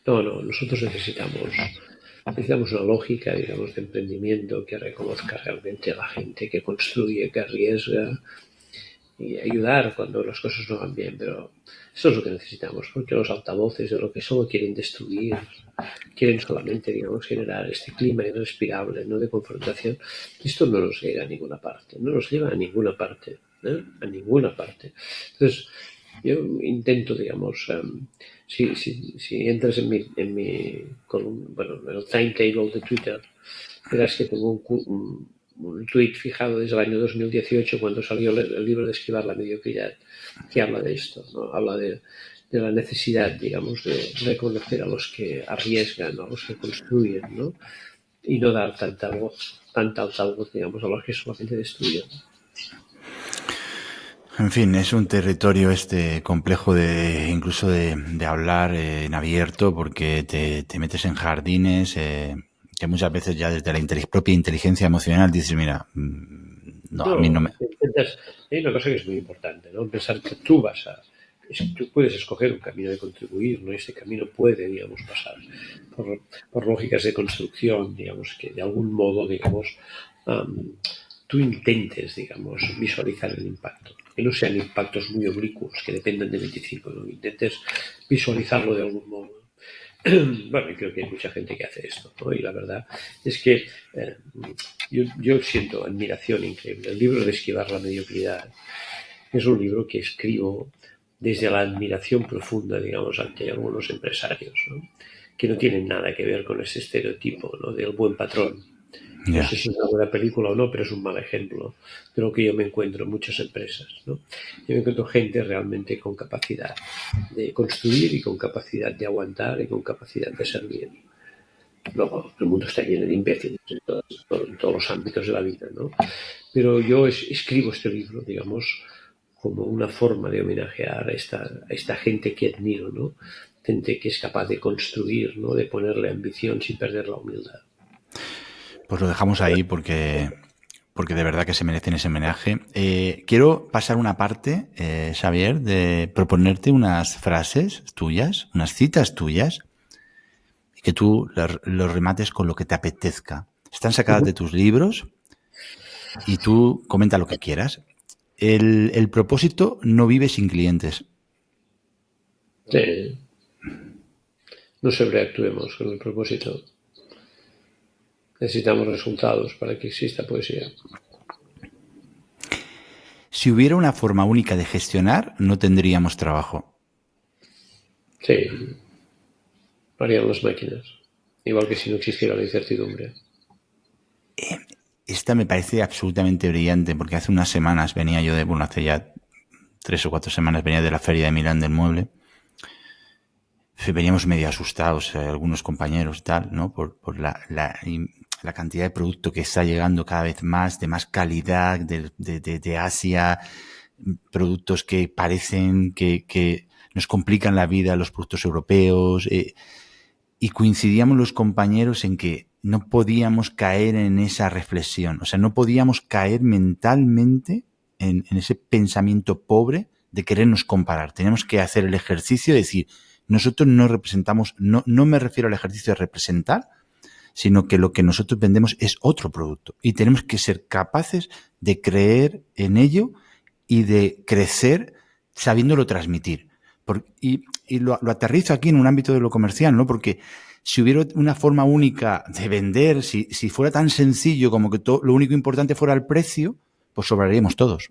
No, nosotros necesitamos una lógica, digamos, de emprendimiento que reconozca realmente a la gente, que construye, que arriesga y ayudar cuando las cosas no van bien, pero eso es lo que necesitamos, porque los altavoces de lo que solo quieren destruir, quieren solamente, digamos, generar este clima irrespirable, ¿no?, de confrontación. Esto no nos llega a ninguna parte, no nos lleva a ninguna parte, ¿eh? A ninguna parte. Entonces, yo intento, digamos, si entras en mi columna, bueno, en el timetable de Twitter, verás que tengo un tweet fijado desde el año 2018, cuando salió el libro de Esquivar la mediocridad, que habla de esto, ¿no? Habla de la necesidad, digamos, de reconocer a los que arriesgan, a los que construyen, ¿no? Y no dar tanta alta voz, digamos, a los que solamente destruyen. En fin, es un territorio complejo incluso de hablar en abierto, porque te metes en jardines que muchas veces ya desde la propia inteligencia emocional dices, mira, no, a mí no me... Hay una cosa que es muy importante, ¿no? Pensar que tú puedes escoger un camino de contribuir, ¿no? Y este camino puede, digamos, pasar por lógicas de construcción, digamos, que de algún modo, digamos, tú intentes, digamos, visualizar el impacto. Que no sean impactos muy oblicuos, que dependan de 25, ¿no? Intentes visualizarlo de algún modo. Bueno, y creo que hay mucha gente que hace esto, ¿no? Y la verdad es que yo siento admiración increíble. El libro de Esquivar la mediocridad es un libro que escribo desde la admiración profunda, digamos, ante algunos empresarios, ¿no? Que no tienen nada que ver con ese estereotipo, ¿no?, del buen patrón. No sé si es una buena película o no, pero es un mal ejemplo de lo que yo me encuentro en muchas empresas, ¿no? Yo me encuentro gente realmente con capacidad de construir y con capacidad de aguantar y con capacidad de servir. Luego, el mundo está lleno de imbéciles en todos los ámbitos de la vida, ¿no? Pero yo escribo este libro, digamos, como una forma de homenajear a esta gente que admiro, ¿no? Gente que es capaz de construir, ¿no?, de ponerle ambición sin perder la humildad. Pues lo dejamos ahí porque de verdad que se merecen ese homenaje. Quiero pasar una parte, Xavier, de proponerte unas frases tuyas, unas citas tuyas, y que tú los remates con lo que te apetezca. Están sacadas de tus libros y tú comenta lo que quieras. El propósito no vive sin clientes. Sí. No sobreactuemos con el propósito. Necesitamos resultados para que exista poesía. Si hubiera una forma única de gestionar, no tendríamos trabajo. Sí. Lo harían las máquinas. Igual que si no existiera la incertidumbre. Esta me parece absolutamente brillante, porque hace unas semanas venía yo hace ya 3 o 4 semanas venía de la Feria de Milán del Mueble. Veníamos medio asustados, algunos compañeros y tal, ¿no? Por la cantidad de producto que está llegando cada vez más, de más calidad, de Asia, productos que parecen que nos complican la vida, los productos europeos, y coincidíamos los compañeros en que no podíamos caer en esa reflexión, o sea, no podíamos caer mentalmente en ese pensamiento pobre de querernos comparar. Teníamos que hacer el ejercicio de decir, nosotros no representamos, no me refiero al ejercicio de representar, sino que lo que nosotros vendemos es otro producto y tenemos que ser capaces de creer en ello y de crecer sabiéndolo transmitir. Y lo aterrizo aquí en un ámbito de lo comercial, ¿no? Porque si hubiera una forma única de vender, si fuera tan sencillo como que lo único importante fuera el precio, pues sobraríamos todos.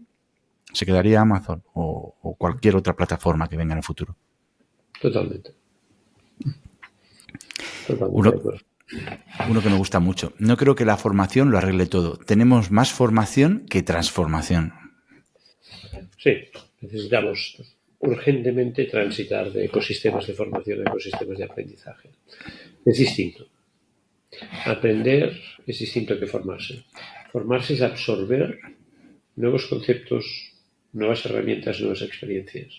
Se quedaría Amazon o cualquier otra plataforma que venga en el futuro. Totalmente. Uno que me gusta mucho. No creo que la formación lo arregle todo. Tenemos más formación que transformación. Sí, necesitamos urgentemente transitar de ecosistemas de formación a ecosistemas de aprendizaje. Es distinto. Aprender es distinto que formarse. Formarse es absorber nuevos conceptos, nuevas herramientas, nuevas experiencias.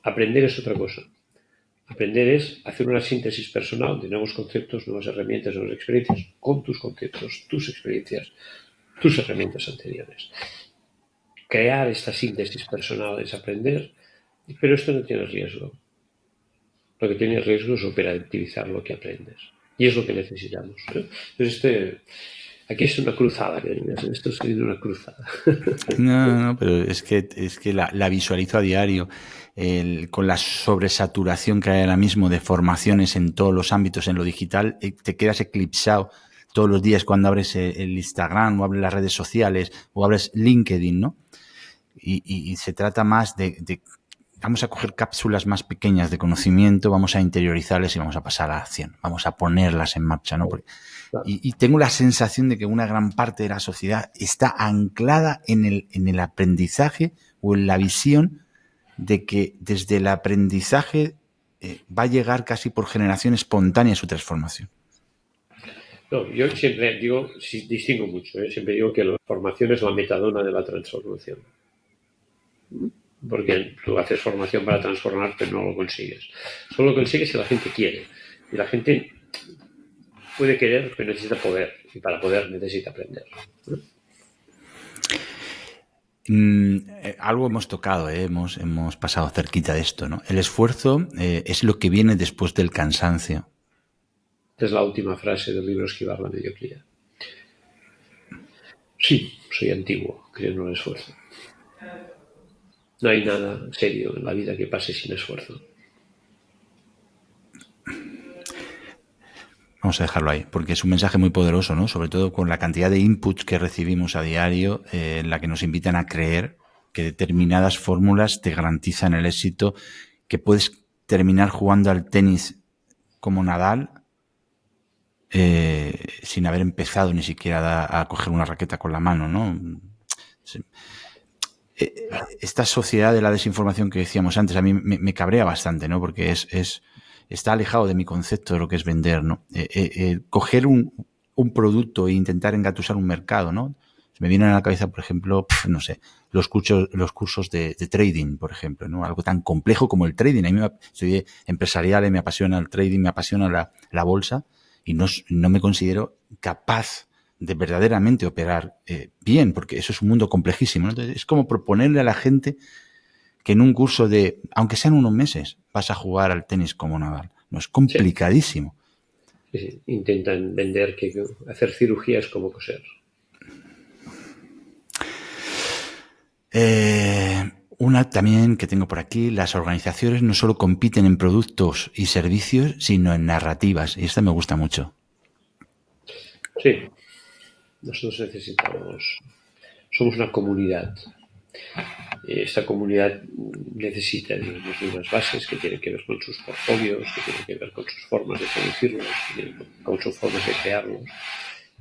Aprender es otra cosa. Aprender es hacer una síntesis personal de nuevos conceptos, nuevas herramientas, nuevas experiencias, con tus conceptos, tus experiencias, tus herramientas anteriores. Crear esta síntesis personal es aprender, pero esto no tiene riesgo. Lo que tiene riesgo es operativizar lo que aprendes. Y es lo que necesitamos, ¿eh? Entonces aquí es una cruzada, esto es una cruzada. No, pero es que la visualizo a diario. Con la sobresaturación que hay ahora mismo de formaciones en todos los ámbitos en lo digital, te quedas eclipsado todos los días cuando abres el Instagram o abres las redes sociales o abres LinkedIn, ¿no? Y se trata más de vamos a coger cápsulas más pequeñas de conocimiento, vamos a interiorizarlas y vamos a pasar a la acción, vamos a ponerlas en marcha, ¿no? Porque, y tengo la sensación de que una gran parte de la sociedad está anclada en el aprendizaje o en la visión de que desde el aprendizaje va a llegar casi por generación espontánea su transformación. No, yo siempre digo, distingo mucho, siempre digo que la formación es la metadona de la transformación. Porque tú haces formación para transformar, pero no lo consigues. Solo lo consigues si la gente quiere. Y la gente puede querer, pero necesita poder. Y para poder necesita aprender. Algo hemos tocado, hemos pasado cerquita de esto, ¿no? El esfuerzo es lo que viene después del cansancio. Esta es la última frase del libro Esquivar la mediocridad. Sí, soy antiguo, creo en el esfuerzo. No hay nada serio en la vida que pase sin esfuerzo. Vamos a dejarlo ahí, porque es un mensaje muy poderoso, ¿no? Sobre todo con la cantidad de inputs que recibimos a diario, en la que nos invitan a creer que determinadas fórmulas te garantizan el éxito, que puedes terminar jugando al tenis como Nadal sin haber empezado ni siquiera a coger una raqueta con la mano, ¿no? Esta sociedad de la desinformación que decíamos antes a mí me cabrea bastante, ¿no? Porque está alejado de mi concepto de lo que es vender, ¿no? Coger un producto e intentar engatusar un mercado, ¿no? Me vienen a la cabeza, por ejemplo, no sé, los cursos de trading, por ejemplo, ¿no? Algo tan complejo como el trading. A mí soy empresarial y me apasiona el trading, me apasiona la bolsa y no me considero capaz de verdaderamente operar bien, porque eso es un mundo complejísimo, ¿no? Entonces, es como proponerle a la gente que en un curso de, aunque sean unos meses, vas a jugar al tenis como Nadal. No, es complicadísimo. Sí. Intentan vender que hacer cirugía es como coser. Una también que tengo por aquí, las organizaciones no solo compiten en productos y servicios, sino en narrativas, y esta me gusta mucho. Sí, nosotros somos una comunidad. Esta comunidad necesita de unas bases que tienen que ver con sus portfolios, que tienen que ver con sus formas de producirlos, con sus formas de crearlos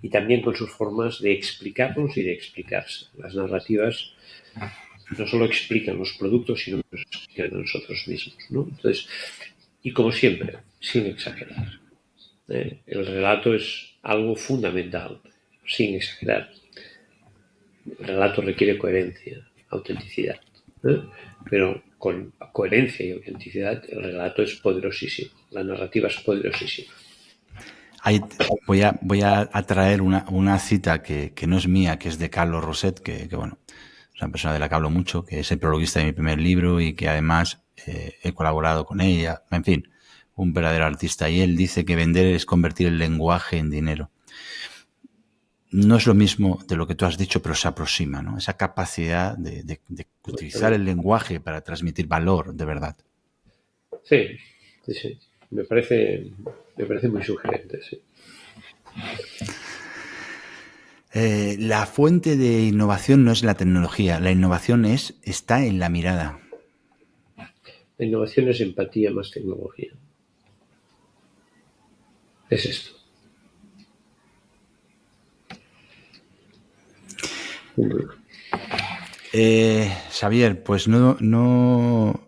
y también con sus formas de explicarlos y de explicarse. Las narrativas no solo explican los productos, sino que nos explican a nosotros mismos, ¿no? Entonces, y como siempre, sin exagerar. El relato es algo fundamental, sin exagerar. El relato requiere coherencia, autenticidad, pero con coherencia y autenticidad el relato es poderosísimo, la narrativa es poderosísima. Voy a traer una cita que no es mía, que es de Carlos Roset, que bueno, es una persona de la que hablo mucho, que es el prologuista de mi primer libro y que además he colaborado con ella, en fin, un verdadero artista. Y él dice que vender es convertir el lenguaje en dinero. No es lo mismo de lo que tú has dicho, pero se aproxima, ¿no? Esa capacidad de utilizar el lenguaje para transmitir valor, de verdad. Sí. Me parece muy sugerente, sí. La fuente de innovación no es la tecnología, la innovación está en la mirada. La innovación es empatía más tecnología. Es esto. Xavier, pues no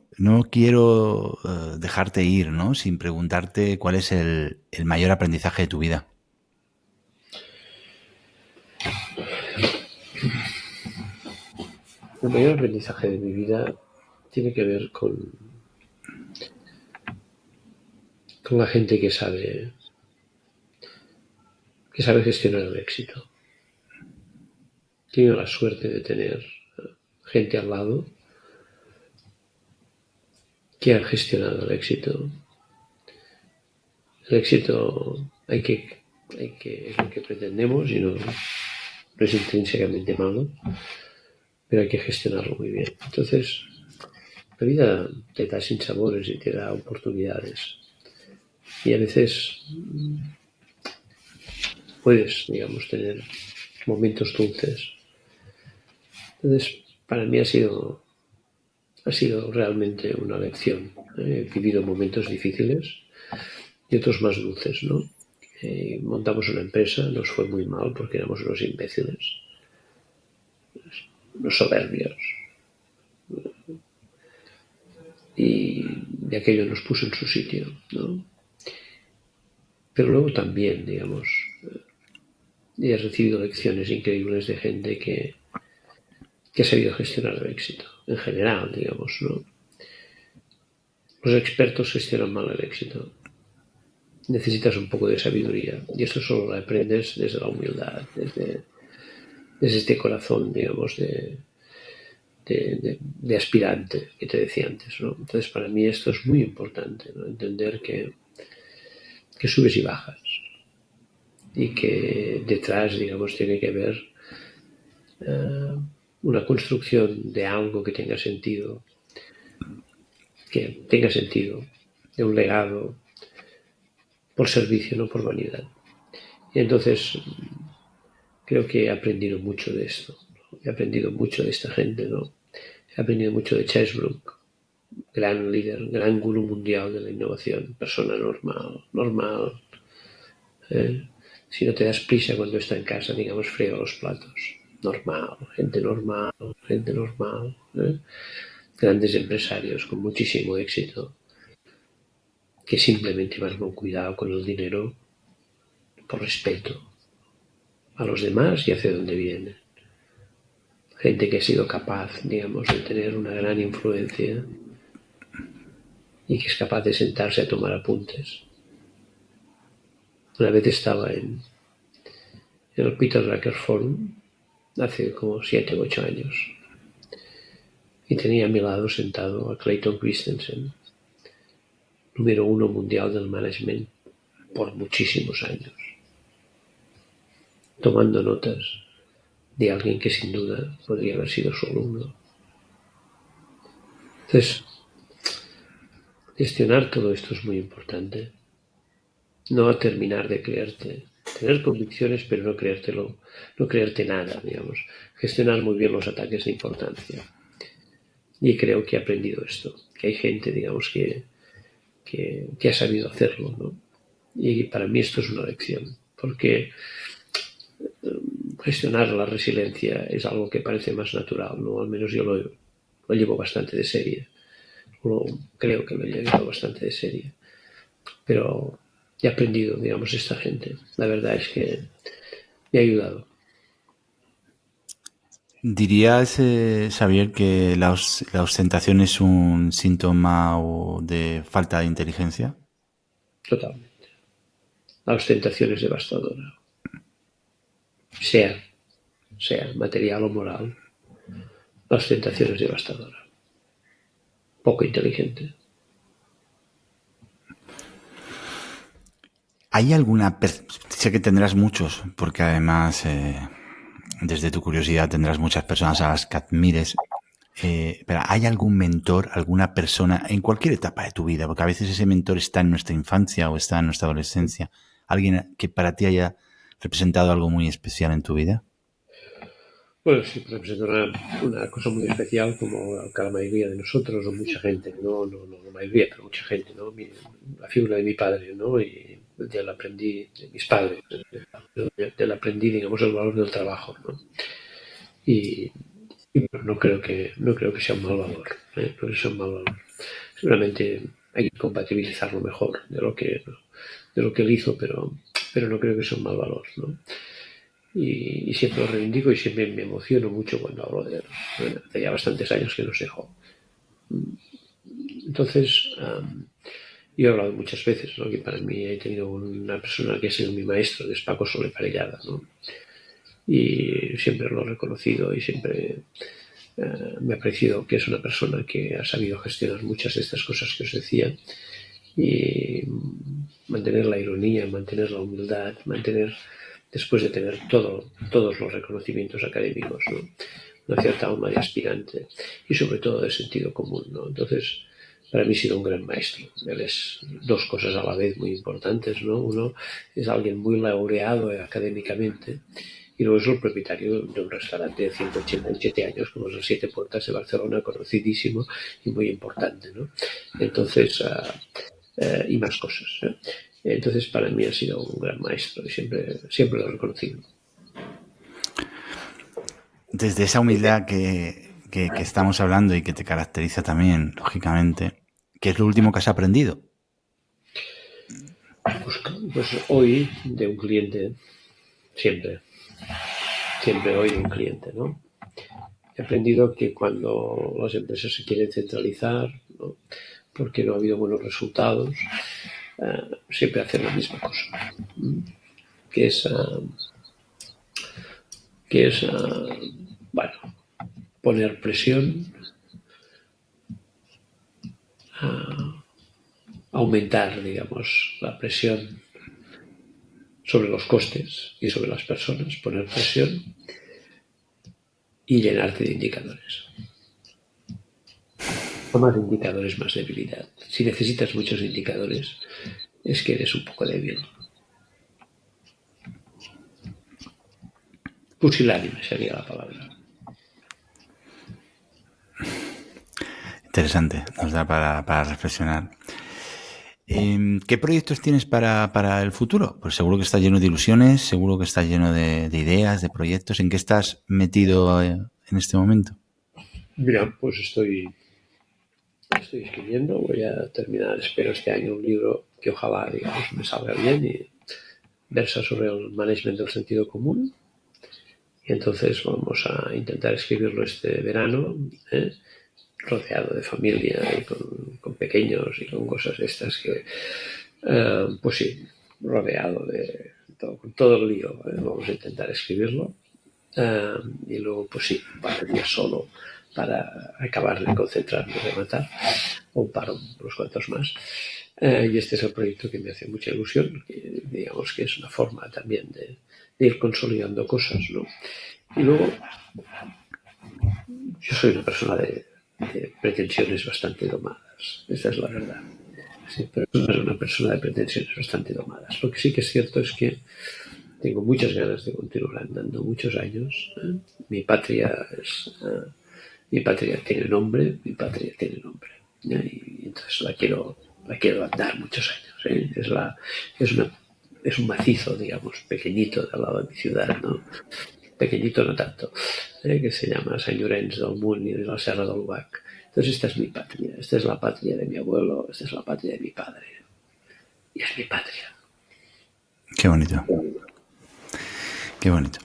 quiero dejarte ir, ¿no? Sin preguntarte cuál es el mayor aprendizaje de tu vida. El mayor aprendizaje de mi vida tiene que ver con la gente que sabe gestionar el éxito. He tenido la suerte de tener gente al lado que ha gestionado el éxito. El éxito es lo que pretendemos y no es intrínsecamente malo, pero hay que gestionarlo muy bien. Entonces, la vida te da sinsabores y te da oportunidades. Y a veces puedes, digamos, tener momentos dulces. Entonces, para mí ha sido realmente una lección. He vivido momentos difíciles y otros más dulces, ¿no? Montamos una empresa, nos fue muy mal porque éramos unos imbéciles, unos soberbios. Y aquello nos puso en su sitio, ¿no? Pero luego también, digamos, he recibido lecciones increíbles de gente que ha sabido gestionar el éxito, en general, digamos, ¿no? Los expertos gestionan mal el éxito. Necesitas un poco de sabiduría. Y esto solo lo aprendes desde la humildad, desde este corazón, digamos, de aspirante que te decía antes, ¿no? Entonces, para mí esto es muy importante, ¿no? Entender que subes y bajas y que detrás, digamos, tiene que haber una construcción de algo que tenga sentido, de un legado por servicio, no por vanidad. Y entonces creo que he aprendido mucho de esto, ¿no? He aprendido mucho de esta gente, ¿no? He aprendido mucho de Chesbrook, gran líder, gran gurú mundial de la innovación, persona normal. Si no te das prisa cuando está en casa, digamos, friega los platos. Normal, gente normal. Grandes empresarios con muchísimo éxito que simplemente van con cuidado con el dinero por respeto a los demás y hacia dónde vienen. Gente que ha sido capaz, digamos, de tener una gran influencia y que es capaz de sentarse a tomar apuntes. Una vez estaba en el Peter Drucker Forum, hace como 7 u 8 años, y tenía a mi lado sentado a Clayton Christensen, número 1 mundial del management por muchísimos años, tomando notas de alguien que sin duda podría haber sido su alumno. Entonces, gestionar todo esto es muy importante. No terminar de creerte. Tener convicciones, pero no creértelo, no creerte nada, digamos. Gestionar muy bien los ataques de importancia. Y creo que he aprendido esto, que hay gente, digamos, que ha sabido hacerlo, ¿no? Y para mí esto es una lección, porque gestionar la resiliencia es algo que parece más natural, ¿no? Al menos yo lo llevo bastante de serie. Creo que lo he llevado bastante de serie. Pero he aprendido, digamos, esta gente. La verdad es que me ha ayudado. ¿Dirías, Xavier, que la ostentación es un síntoma de falta de inteligencia? Totalmente. La ostentación es devastadora. Sea material o moral, la ostentación es devastadora. Poco inteligente. ¿Hay alguna... Sé que tendrás muchos, porque además, desde tu curiosidad, tendrás muchas personas a las que admires. Pero ¿hay algún mentor, alguna persona, en cualquier etapa de tu vida? Porque a veces ese mentor está en nuestra infancia o está en nuestra adolescencia. ¿Alguien que para ti haya representado algo muy especial en tu vida? Bueno, sí, representa una cosa muy especial como cada mayoría de nosotros, o mucha gente, no la mayoría, pero mucha gente, ¿no? La figura de mi padre, ¿no? Y de él aprendí, de mis padres, de él aprendí, digamos, el valor del trabajo, ¿no? Y no creo que sea un mal valor, no creo que sea un mal valor. Seguramente hay que compatibilizarlo mejor de lo que él hizo, pero no creo que sea un mal valor, ¿no? Y siempre lo reivindico y siempre me emociono mucho cuando hablo de él. Bueno, hace ya bastantes años que nos dejó. Entonces, yo he hablado muchas veces, ¿no? Que para mí he tenido una persona que ha sido mi maestro, que es Paco Soler Parellada, ¿no? Y siempre lo he reconocido y siempre me ha parecido que es una persona que ha sabido gestionar muchas de estas cosas que os decía y mantener la ironía, mantener la humildad, después de tener todos los reconocimientos académicos, ¿no? Una cierta alma de aspirante y sobre todo de sentido común, ¿no? Entonces, para mí ha sido un gran maestro. Él es dos cosas a la vez muy importantes, ¿no? Uno es alguien muy laureado académicamente y luego es el propietario de un restaurante de 187 años, como es el Siete Puertas de Barcelona, conocidísimo y muy importante, ¿no? Entonces, y más cosas, ¿eh? Entonces, para mí ha sido un gran maestro y siempre lo he reconocido. Desde esa humildad que estamos hablando y que te caracteriza también, lógicamente, ¿qué es lo último que has aprendido? Pues hoy de un cliente, siempre hoy de un cliente, ¿no? He aprendido que cuando las empresas se quieren centralizar, ¿no? Porque no ha habido buenos resultados, siempre hacen la misma cosa, que es, bueno, poner presión, aumentar, digamos, la presión sobre los costes y sobre las personas, poner presión y llenarte de indicadores. O más indicadores, más debilidad. Si necesitas muchos indicadores, es que eres un poco débil. Pusilánime sería la palabra. Interesante, nos da para reflexionar. ¿Qué proyectos tienes para el futuro? Pues seguro que está lleno de ilusiones, seguro que está lleno de ideas, de proyectos. ¿En qué estás metido en este momento? Mira, pues estoy escribiendo, voy a terminar, espero este año, un libro que ojalá, digamos, me salga bien y versa sobre el management del sentido común. Y entonces vamos a intentar escribirlo este verano, rodeado de familia y con pequeños y con cosas estas que, pues sí, rodeado de con todo el lío, vamos a intentar escribirlo. Y luego, pues sí, un par de días solo para acabar de concentrarme, de matar, o un par, unos cuantos más. Y este es el proyecto que me hace mucha ilusión, que digamos que es una forma también de ir consolidando cosas, ¿no? Y luego, yo soy una persona de pretensiones bastante domadas, esta es la verdad. Sí, pero soy una persona de pretensiones bastante domadas. Lo que sí que es cierto es que tengo muchas ganas de continuar andando muchos años. Mi patria tiene nombre, y entonces la quiero andar muchos años. Es un macizo, digamos, pequeñito al lado de mi ciudad, ¿no? Pequeñito no tanto, que se llama Sant Llorenç del Munt y de la Serra del Bac. Entonces esta es mi patria, esta es la patria de mi abuelo, esta es la patria de mi padre. Y es mi patria. Qué bonito. Qué bonito.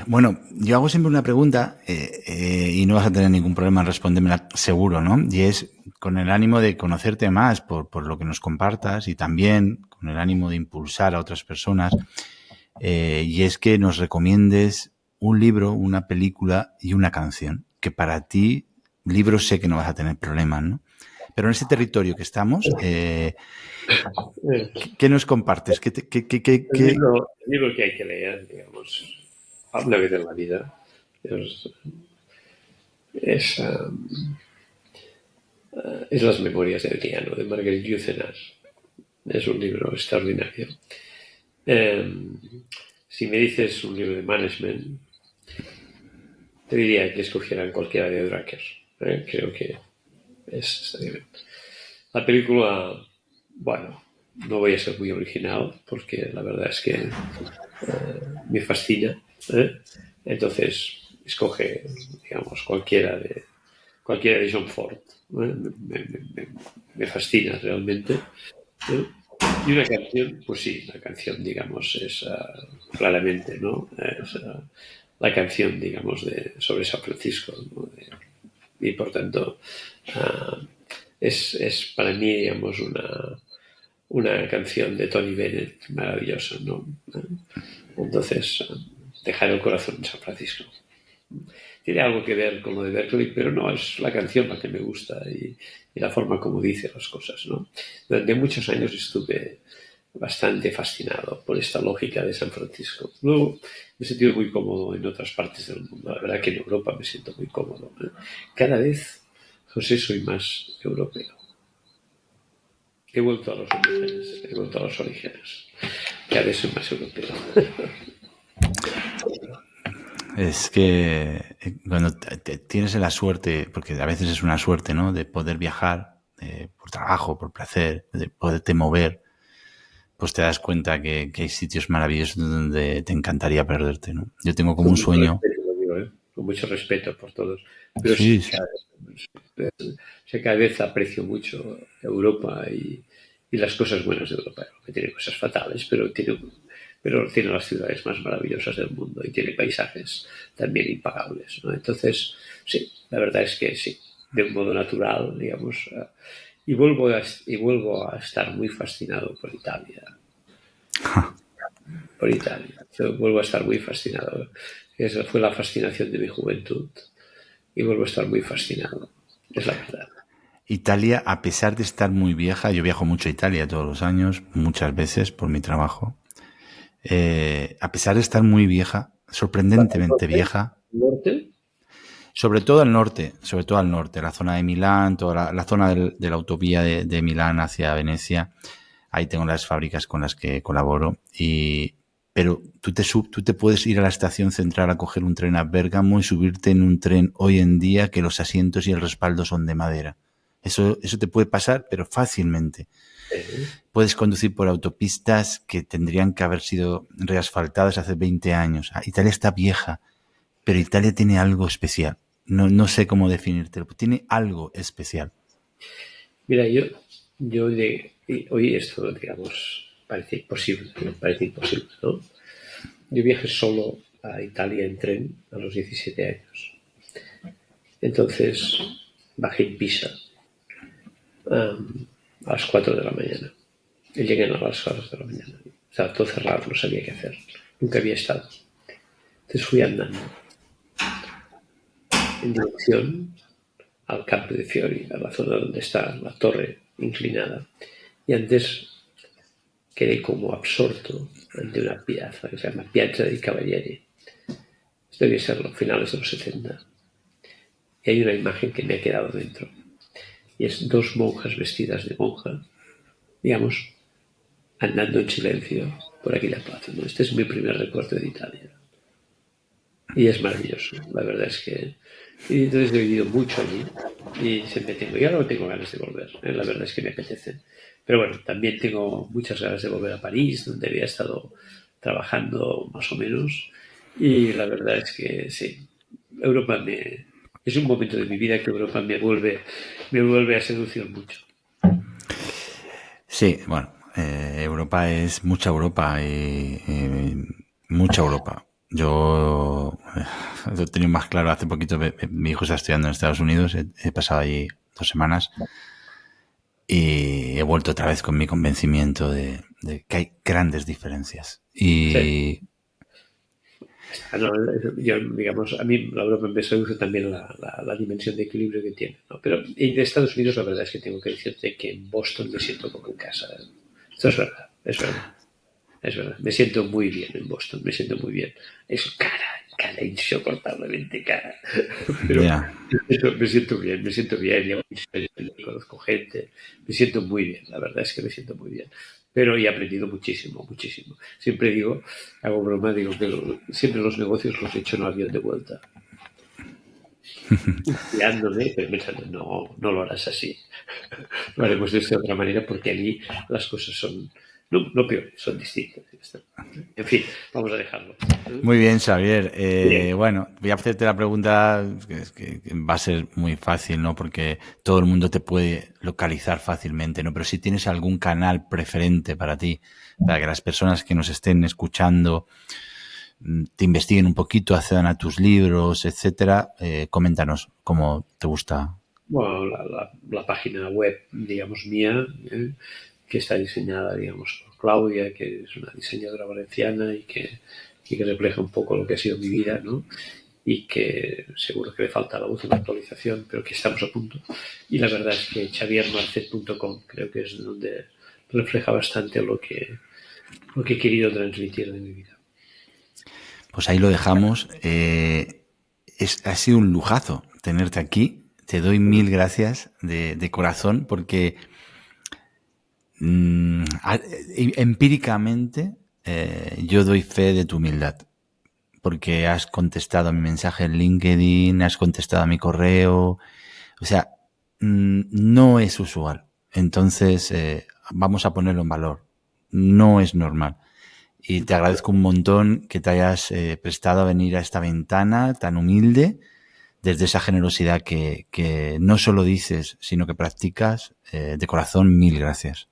Bueno, yo hago siempre una pregunta y no vas a tener ningún problema en respondérmela seguro, ¿no? Y es con el ánimo de conocerte más por lo que nos compartas y también con el ánimo de impulsar a otras personas. Y es que nos recomiendes un libro, una película y una canción. Que para ti, libros sé que no vas a tener problemas, ¿no? Pero en ese territorio que estamos, ¿qué nos compartes? El libro que hay que leer, digamos, habla de la vida. Es Las memorias de Adriano, de Marguerite Yourcenar. Es un libro extraordinario. Si me dices un libro de management, te diría que escogieran cualquiera de Drucker. Creo que es la película, bueno, no voy a ser muy original porque la verdad es que me fascina. Entonces escoge, digamos, cualquiera de John Ford. Me fascina realmente. Y una canción, pues sí, la canción, digamos, es claramente, ¿no? Es la canción, digamos, sobre San Francisco, ¿no? Y por tanto, es para mí, digamos, una canción de Tony Bennett maravillosa, ¿no? Entonces, dejar el corazón en San Francisco. Tiene algo que ver con lo de Berkeley, pero no, es la canción la que me gusta y la forma como dice las cosas, ¿no? Durante muchos años estuve bastante fascinado por esta lógica de San Francisco. Luego me he sentido muy cómodo en otras partes del mundo. La verdad que en Europa me siento muy cómodo. Cada vez, José, soy más europeo. He vuelto a los orígenes. Cada vez soy más europeo. Es que cuando tienes la suerte, porque a veces es una suerte, ¿no? De poder viajar por trabajo, por placer, de poderte mover, pues te das cuenta que hay sitios maravillosos donde te encantaría perderte, ¿no? Yo tengo como un sueño. Con mucho respeto por todos. Pero sí, cada vez aprecio mucho Europa y las cosas buenas de Europa, que tiene cosas fatales, pero tiene las ciudades más maravillosas del mundo y tiene paisajes también impagables, ¿no? Entonces, sí, la verdad es que sí, de un modo natural, digamos, y vuelvo a estar muy fascinado por Italia. Vuelvo a estar muy fascinado. Esa fue la fascinación de mi juventud y vuelvo a estar muy fascinado. Es la verdad. Italia, a pesar de estar muy vieja, yo viajo mucho a Italia todos los años, muchas veces por mi trabajo. A pesar de estar muy vieja, sorprendentemente vieja. ¿Norte? Sobre todo al norte, la zona de Milán, toda la zona de la autovía de Milán hacia Venecia. Ahí tengo las fábricas con las que colaboro. pero tú te puedes ir a la estación central a coger un tren a Bérgamo y subirte en un tren hoy en día que los asientos y el respaldo son de madera. Eso te puede pasar, pero fácilmente. Puedes conducir por autopistas que tendrían que haber sido reasfaltadas hace 20 años. Italia está vieja, pero Italia tiene algo especial. No sé cómo definírtelo, pero tiene algo especial. Mira, yo hoy esto, digamos, parece imposible, ¿no? Yo viajé solo a Italia en tren a los 17 años. Entonces bajé en Pisa a las 4 de la mañana. Y llegué a las 4 de la mañana. Estaba todo cerrado, no sabía qué hacer. Nunca había estado. Entonces fui andando en dirección al Campo de Fiori, a la zona donde está la torre inclinada. Y antes quedé como absorto ante una piazza que se llama Piazza dei Cavalieri. Esto debe ser los finales de los 70. Y hay una imagen que me ha quedado dentro. Y es dos monjas vestidas de monja, digamos, andando en silencio por aquella plaza, ¿no? Este es mi primer recuerdo de Italia. Y es maravilloso, la verdad es que... Y entonces he vivido mucho allí y siempre ya no tengo ganas de volver, la verdad es que me apetece. Pero bueno, también tengo muchas ganas de volver a París, donde había estado trabajando más o menos. Y la verdad es que sí, Europa es un momento de mi vida que Europa me vuelve a seducir mucho. Sí, bueno, Europa es mucha Europa y mucha Europa. Yo lo he tenido más claro hace poquito. Mi hijo está estudiando en Estados Unidos. He pasado allí 2 semanas y he vuelto otra vez con mi convencimiento de que hay grandes diferencias. Y sí. Yo, digamos, a mí la Europa me seduce también la dimensión de equilibrio que tiene, ¿no? Pero en Estados Unidos la verdad es que tengo que decirte que en Boston me siento como en casa. Esto es verdad, es verdad. Es verdad, me siento muy bien en Boston, me siento muy bien. Es cara, insoportablemente cara. Pero me siento bien, conozco gente, me siento muy bien, la verdad es que me siento muy bien. Pero he aprendido muchísimo. Siempre digo, hago broma, digo que siempre los negocios los he hecho en avión de vuelta. Guiándome, pero pensando, no lo harás así. Lo haremos de esta otra manera porque allí las cosas son... No peor, son distintos. En fin, vamos a dejarlo. Muy bien, Xavier. Bueno, voy a hacerte la pregunta que va a ser muy fácil, ¿no? Porque todo el mundo te puede localizar fácilmente, ¿no? Pero si tienes algún canal preferente para ti, para que las personas que nos estén escuchando te investiguen un poquito, accedan a tus libros, etcétera, coméntanos cómo te gusta. Bueno, la página web, digamos, mía, que está diseñada, digamos, por Claudia, que es una diseñadora valenciana y que refleja un poco lo que ha sido mi vida, ¿no? Y que seguro que le falta la última actualización, pero que estamos a punto. Y la verdad es que xaviermarcet.com creo que es donde refleja bastante lo que he querido transmitir de mi vida. Pues ahí lo dejamos. Ha sido un lujazo tenerte aquí. Te doy 1000 gracias de corazón porque empíricamente yo doy fe de tu humildad, porque has contestado a mi mensaje en LinkedIn, has contestado a mi correo, o sea, no es usual. Entonces vamos a ponerlo en valor. No es normal. Y te agradezco un montón que te hayas prestado a venir a esta ventana tan humilde, desde esa generosidad que no solo dices, sino que practicas. De corazón, 1000 gracias.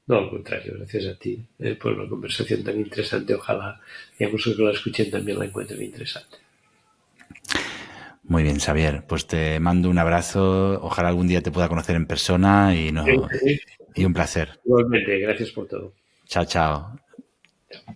No, al contrario, gracias a ti por una conversación tan interesante. Ojalá, digamos, que la escuchen también la encuentren interesante. Muy bien, Xavier. Pues te mando un abrazo. Ojalá algún día te pueda conocer en persona y un placer. Igualmente, gracias por todo. Chao, chao.